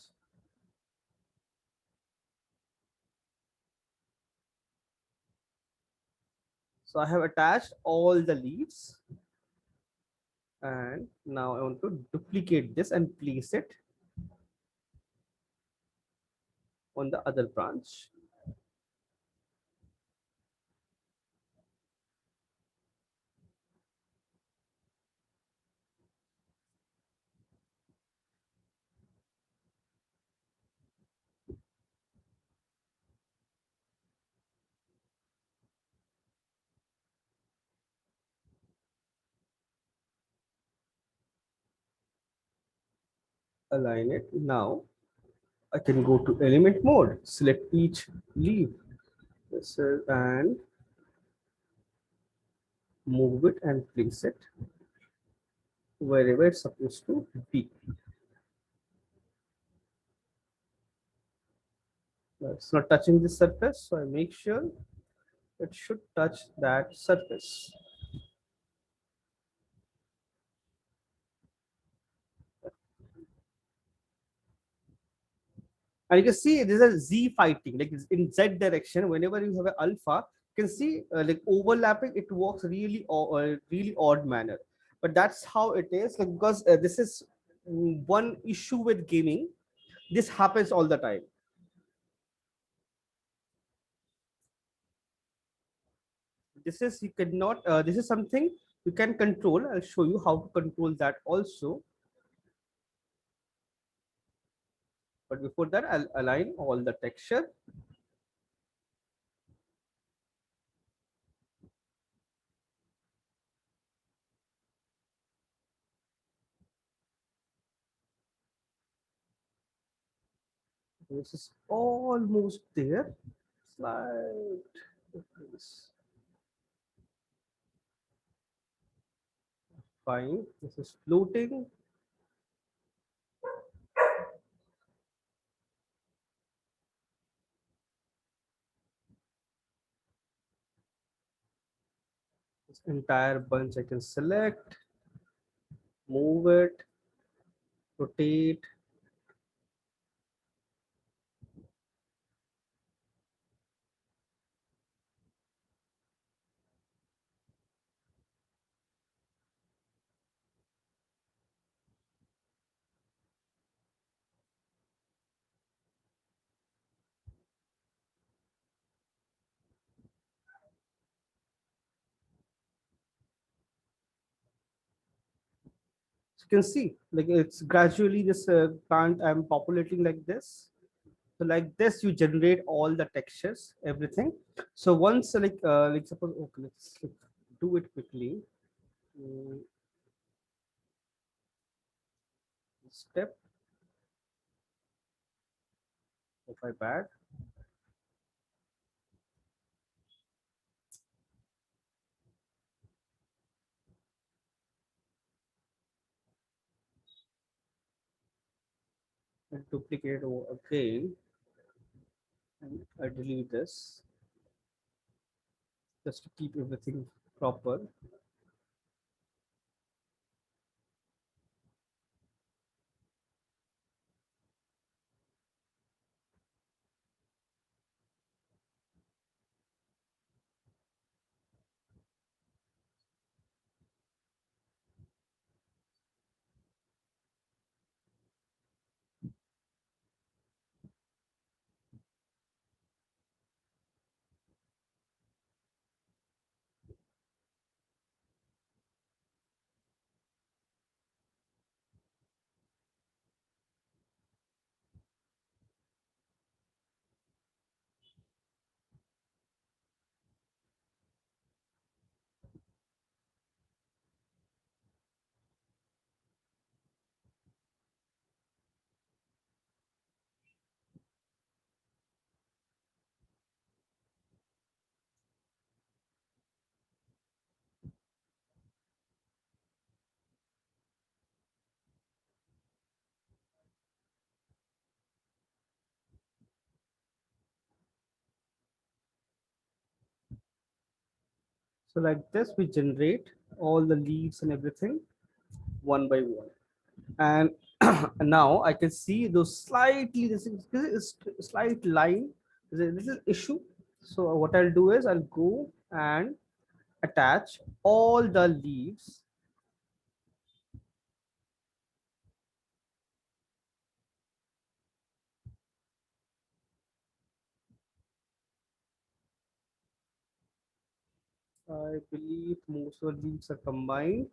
So I have attached all the leaves, and now I want to duplicate this and place it on the other branch. Align it. Now I can go to element mode, select each leaf, and move it and place it wherever it's supposed to be. It's not touching the surface, so I make sure it should touch that surface. And you can see there's a Z fighting, like it's in Z direction. Whenever you have an alpha, you can see like overlapping, it works really really odd manner. But that's how it is, like, because this is one issue with gaming. This happens all the time. This is you cannot. This is something you can control. I'll show you how to control that also. But before that, I'll align all the texture. This is almost there. Slide. Fine. This is floating. This entire bunch I can select, move it, rotate. can see like it's gradually this plant I'm populating like this. So like this, you generate all the textures, everything. So once like suppose, okay, let's like, do it quickly. Mm, Step, if I bad. And duplicate again, and I delete this just to keep everything proper. So like this, we generate all the leaves and everything one by one. And now I can see those slightly, this is slight line, this is issue. So what I'll do is I'll go and attach all the leaves. I believe most of the leaves are combined.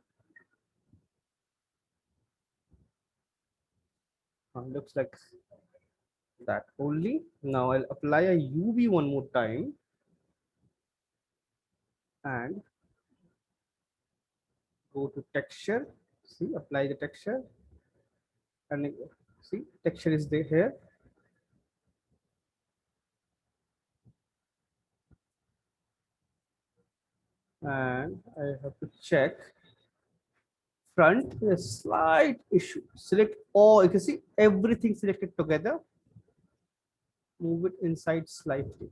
Looks like that only. Now I'll apply a UV one more time and go to texture. See, apply the texture, and see texture is there here. And I have to check front, a slight issue. Select all, you can see everything selected together. Move it inside slightly.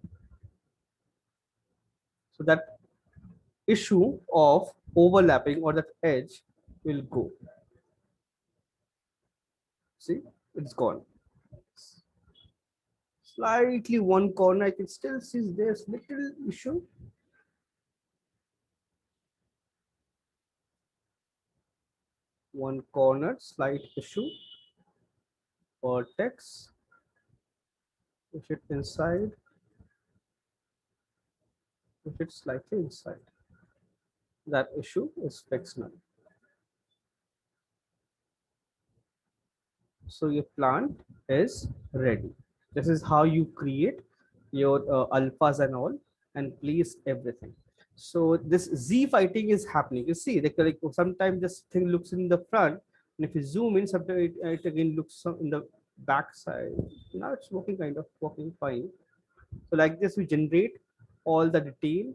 So that issue of overlapping or that edge will go. See, it's gone. Slightly one corner, I can still see there's little issue. One corner, slight issue. Vertex. Push it inside. Push it slightly inside. That issue is fixed now. So your plant is ready. This is how you create your alphas and all and place everything. So this Z fighting is happening. You see, like sometimes this thing looks in the front, and if you zoom in, sometimes it again looks in the back side. Now it's working kind of working fine. So like this, we generate all the detail,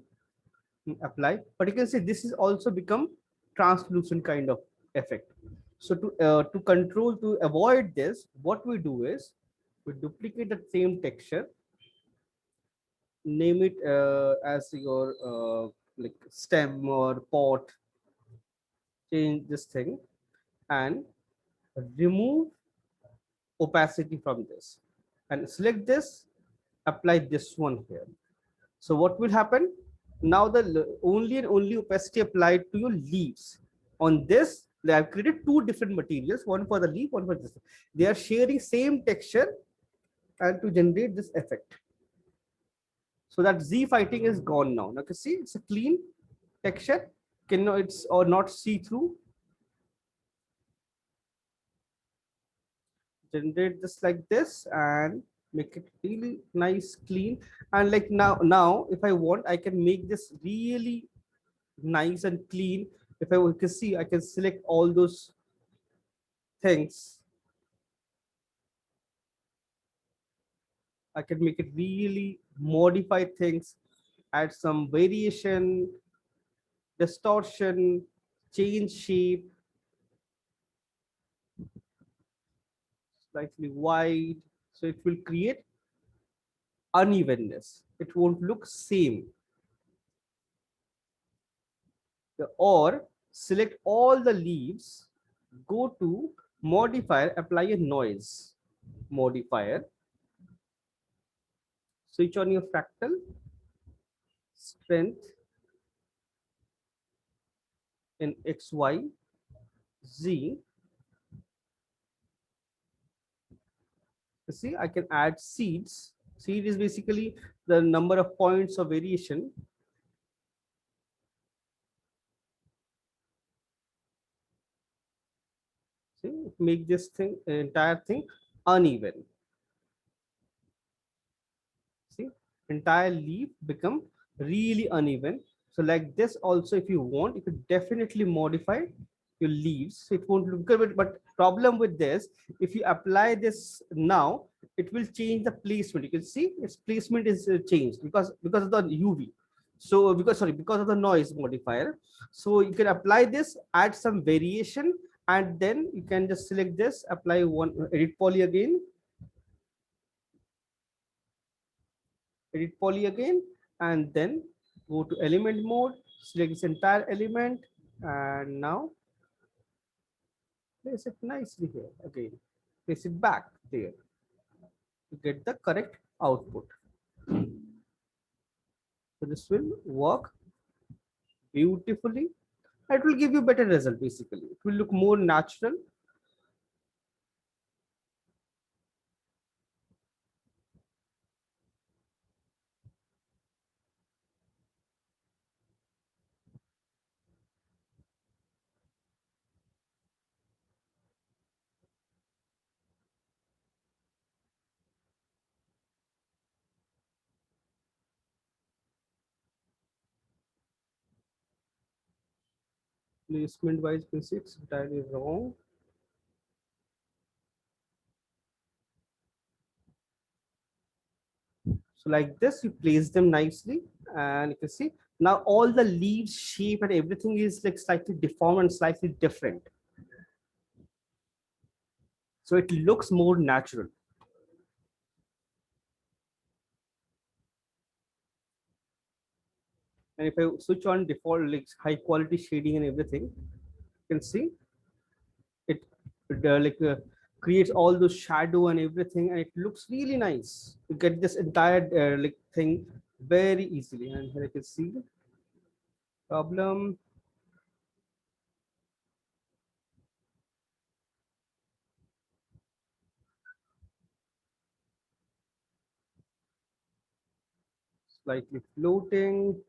apply, but you can see this is also become translucent kind of effect. So to control, to avoid this, what we do is we duplicate the same texture, name it as your like stem or pot, change this thing and remove opacity from this and select this, apply this one here. So what will happen? Now the only and only opacity applied to your leaves. On this, they have created two different materials, one for the leaf, one for this. They are sharing same texture and to generate this effect. So that Z fighting is gone now. Now you see it's a clean texture. It's or not see through. generate this like this and make it really nice, clean. And like now if I want, I can make this really nice and clean. If I can see, I can select all those things. I can make it really modify things, add some variation, distortion, change shape, slightly wide. So it will create unevenness. It won't look same. Or select all the leaves, go to modifier, apply a noise modifier, switch on your fractal, strength in X, Y, Z. You see, I can add seeds. Seed is basically the number of points of variation. See, make this thing, entire thing uneven. See, entire leaf become really uneven. So like this also, if you want, you could definitely modify your leaves. So it won't look good, but problem with this, if you apply this now, it will change the placement. You can see its placement is changed because of the UV. So because of the noise modifier. So you can apply this, add some variation, and then you can just select this, apply one edit poly again, edit poly again, and then go to element mode, select this entire element, and now place it nicely here again, place it back there to get the correct output. So this will work beautifully. It will give you better result. Basically it will look more natural. Placement wise, it's entirely wrong. So like this, you place them nicely, and you can see now all the leaves shape and everything is like slightly deformed and slightly different. So it looks more natural. And if I switch on default like high quality shading and everything, you can see it, creates all those shadow and everything, and it looks really nice. You get this entire like thing very easily. And here you can see the problem. Slightly floating.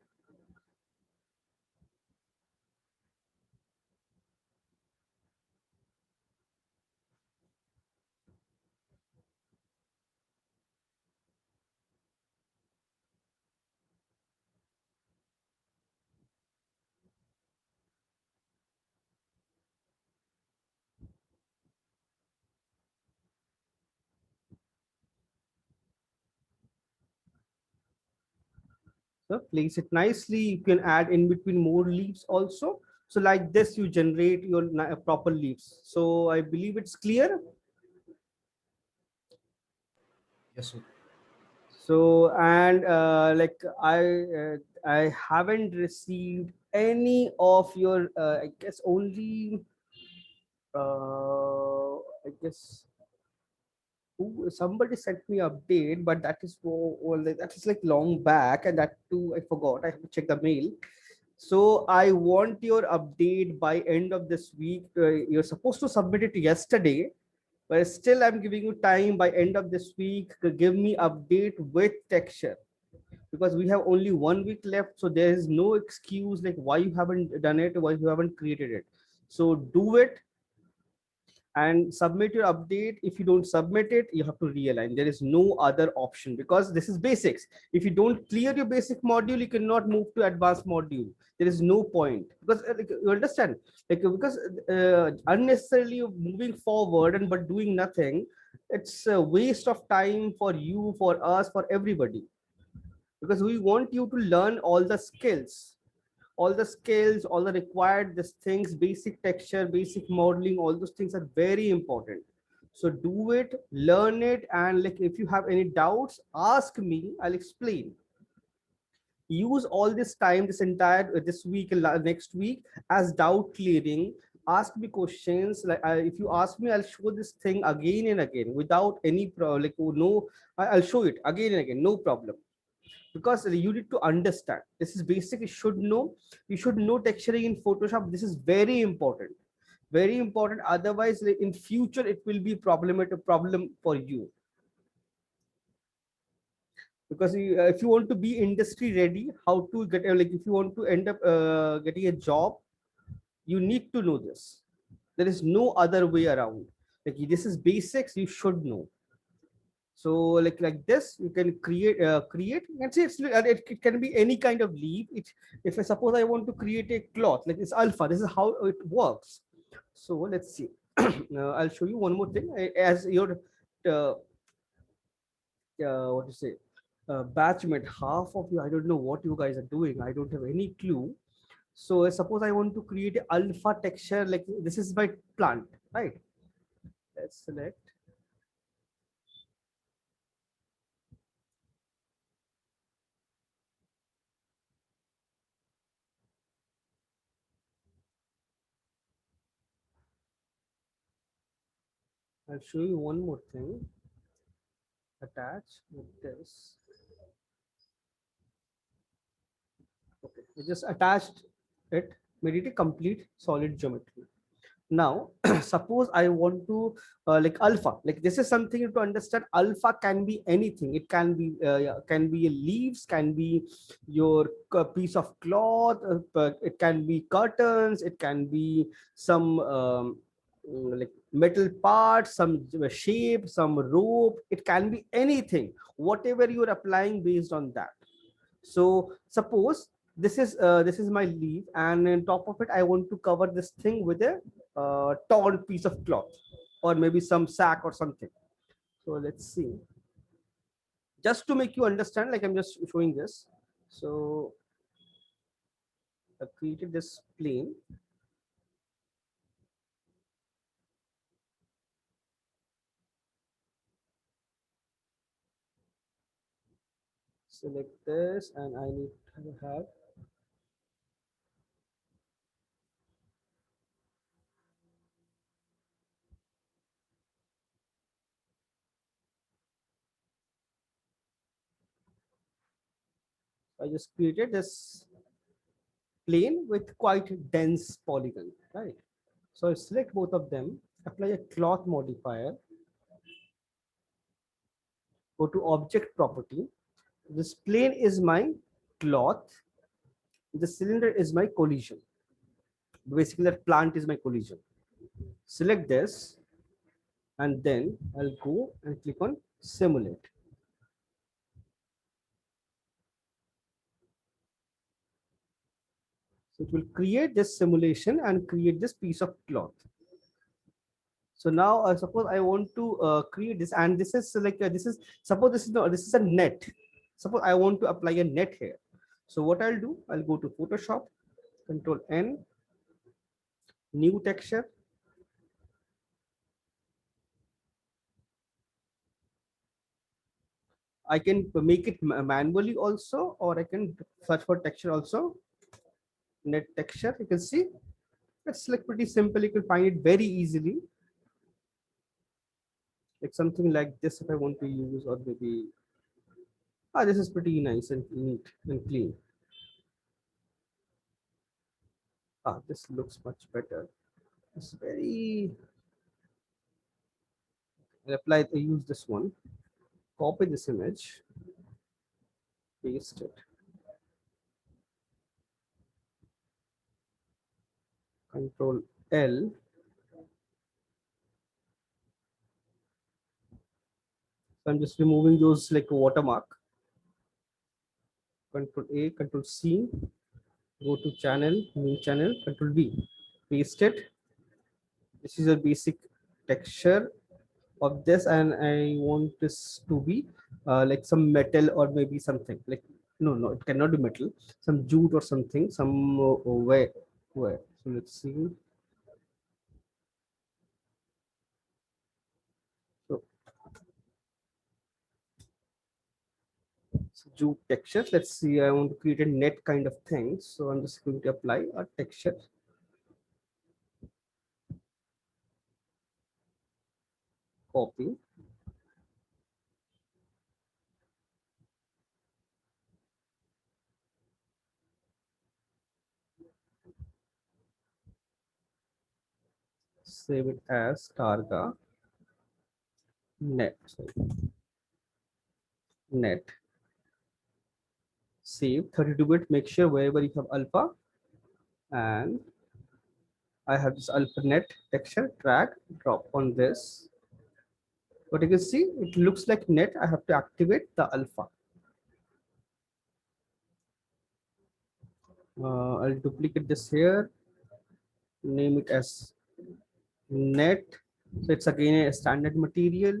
So place it nicely. You can add in between more leaves also. So like this, you generate your proper leaves. So I believe it's clear. Yes, sir. So and I haven't received any of your I guess only I guess somebody sent me update, but that is that is like long back, and that too I forgot. I have to check the mail. So I want your update by end of this week. You're supposed to submit it yesterday, but still I'm giving you time by end of this week to give me update with texture, because we have only 1 week left. So there is no excuse like why you haven't done it, why you haven't created it. So do it. and submit your update. If you don't submit it, you have to realign. There is no other option because this is basics. If you don't clear your basic module, you cannot move to advanced module. There is no point because like, you understand, like because unnecessarily moving forward and but doing nothing, it's a waste of time for you, for us, for everybody, because we want you to learn all the skills, all the required this things, basic texture, basic modeling, all those things are very important. So do it, learn it, and like if you have any doubts, ask me, I'll explain. Use all this time, this entire this week and next week as doubt clearing. Ask me questions, like if you ask me, I'll show this thing again and again without any like oh, no, I'll show it again and again, no problem, because you need to understand this is basic. You should know texturing in Photoshop. This is very important, very important. Otherwise like, in future it will be problematic problem for you, because if you want to be industry ready, how to get like if you want to end up getting a job, you need to know this. There is no other way around. Like this is basics, you should know. So like this you can create, you can say it can be any kind of leaf. If I suppose I want to create a cloth, like it's alpha, this is how it works. So let's see. I'll show you one more thing. As your uh, what to say, batchmate, half of you, I don't know what you guys are doing, I don't have any clue. So suppose I want to create a alpha texture, like this is my plant, right? Let's select. I'll show you one more thing. Attach with this. Okay, we just attached it, made it a complete solid geometry. Now, suppose I want to like alpha, like this is something to understand. Alpha can be anything. It can be leaves, can be your piece of cloth, but it can be curtains, it can be some like metal parts, some shape, some rope. It can be anything. Whatever you are applying based on that. So suppose this is my leaf, and on top of it I want to cover this thing with a torn piece of cloth, or maybe some sack or something. So let's see, just to make you understand, like I'm just showing this. So I created this plane. Select this, and I need to have, I just created this plane with quite dense polygon, right? So I select both of them, apply a cloth modifier, go to object property. This plane is my cloth, the cylinder is my collision. Basically that plant is my collision. Select this, and then I'll go and click on simulate. So it will create this simulation and create this piece of cloth. So now suppose I want to create this, and this is like this is, suppose this is no, this is a net. Suppose I want to apply a net here. So what I'll do, I'll go to Photoshop, Control N, new texture. I can make it manually also, or I can search for texture also. Net texture, you can see it's like pretty simple. You can find it very easily. Like something like this, if I want to use, or maybe this is pretty nice and neat and clean. This looks much better. It's very. I'll apply. I use this one. Copy this image, paste it. Control L. So I'm just removing those like watermark. Control A, Control C, go to channel, new channel, Control V, paste it. This is a basic texture of this, and I want this to be like some metal or maybe something like, no, it cannot be metal, some jute or something, some where. So let's see. So, jute texture. Let's see. I want to create a net kind of thing, so I'm just going to apply a texture. Copy. Save it as Targa net. Sorry. Net. Save 32-bit. Make sure wherever you have alpha, and I have this alpha net texture. Drag, drop on this. But you can see it looks like net. I have to activate the alpha. I'll duplicate this here. Name it as net. So it's again a standard material.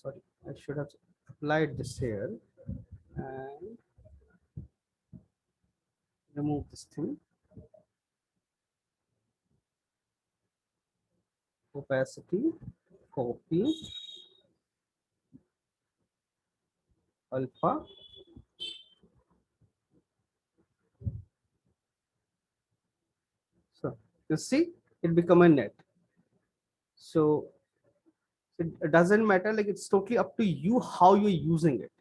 Sorry, I should have applied this here and remove this thing. Opacity, copy, alpha. So you see it become a net. So it doesn't matter, like it's totally up to you how you're using it.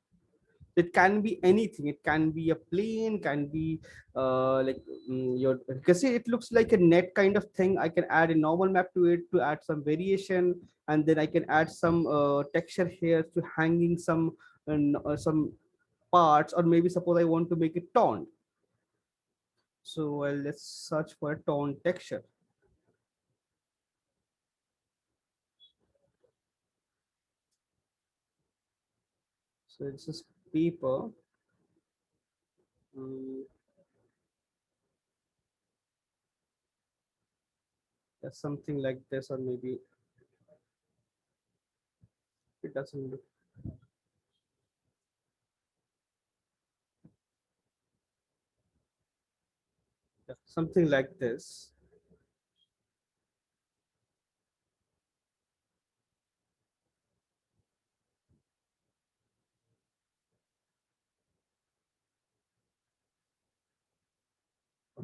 It can be anything. It can be a plane, can be like your, you can see it looks like a net kind of thing. I can add a normal map to it to add some variation, and then I can add some texture here to hanging some parts, or maybe suppose I want to make it toned. So let's search for a tone texture. So this is paper. Um, something like this, or maybe it doesn't look. Yeah, something like this.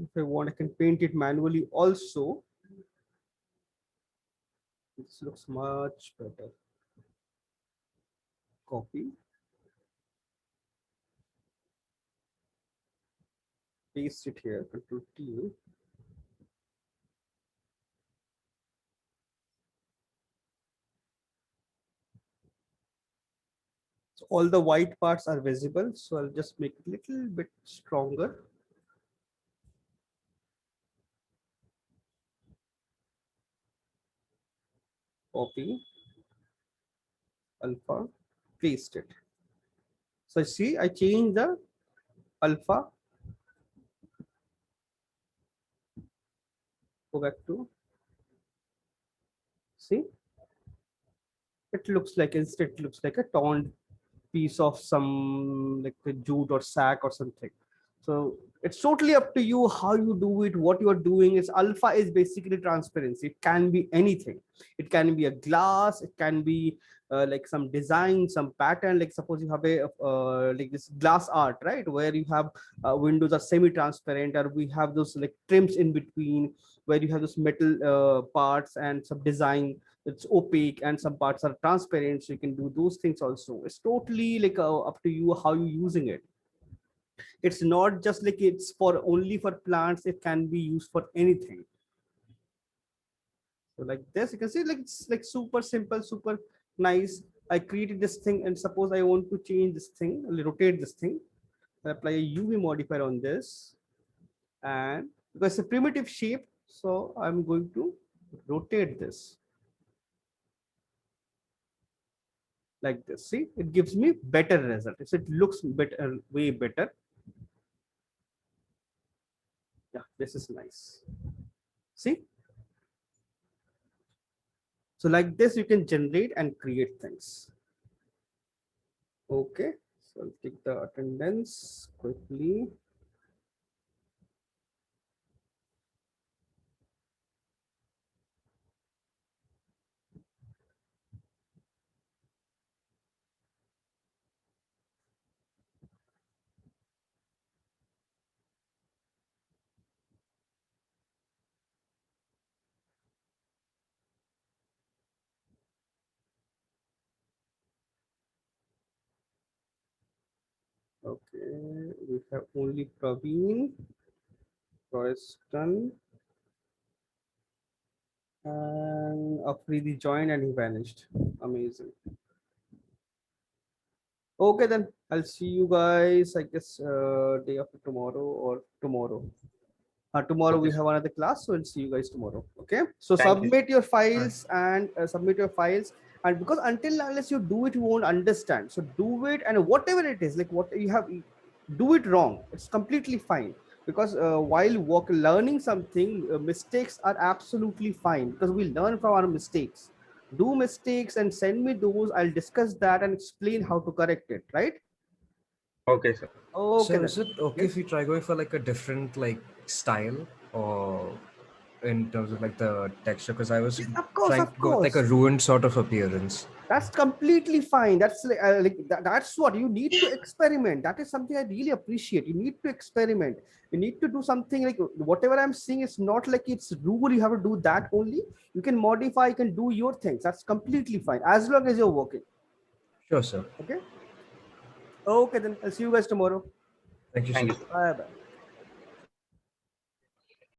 If I want, I can paint it manually also. This looks much better. Copy, paste it here, Control T. So all the white parts are visible. So I'll just make it a little bit stronger. Copy, alpha, paste it. So see, I change the alpha. Go back to, see, it looks like, instead it looks like a toned piece of some like a jute or sack or something. So it's totally up to you how you do it, what you are doing. Is alpha is basically transparency. It can be anything. It can be a glass, it can be like some design, some pattern. Like suppose you have a like this glass art, right, where you have windows are semi-transparent, or we have those like trims in between, where you have those metal parts and some design, it's opaque, and some parts are transparent, so you can do those things also. It's totally like up to you how you using it. It's not just like it's for only for plants, it can be used for anything. So like this, you can see like it's like super simple, super nice. I created this thing, and suppose I want to change this thing, rotate this thing. I apply a UV modifier on this, and because it's a primitive shape, so I'm going to rotate this. like this. See, it gives me better result. It looks better, way better. Yeah, this is nice. See, so like this you can generate and create things. Okay, so I'll take the attendance quickly. Okay, we have only Praveen, Royston, and Afridi joined and he vanished. Amazing. Okay, then I'll see you guys, I guess, day after tomorrow or tomorrow. Tomorrow Okay, we sir. have another class, so we'll see you guys tomorrow. Okay. So Thank you. submit your Alright. files and submit your files. And because until unless you do it, you won't understand. So do it, and whatever it is, like what you have, do it wrong. It's completely fine. Because while learning something, mistakes are absolutely fine because we learn from our mistakes. Do mistakes and send me those. I'll discuss that and explain how to correct it. Right? Okay, sir. Okay So then. is it okay Yes. if we try going for like a different like style or in terms of like the texture? Because I was Yes, trying of to go with like a course. ruined sort of appearance. That's completely fine. That's that's what you need to experiment. That is something I really appreciate. You need to experiment. You need to do something like whatever I'm seeing is not like it's rule. You have to do that only. You can modify. You can do your things. That's completely fine as long as you're working. Sure, sir. Okay. Okay, then I'll see you guys tomorrow. Thank you, Thank sir. you, sir. Bye bye.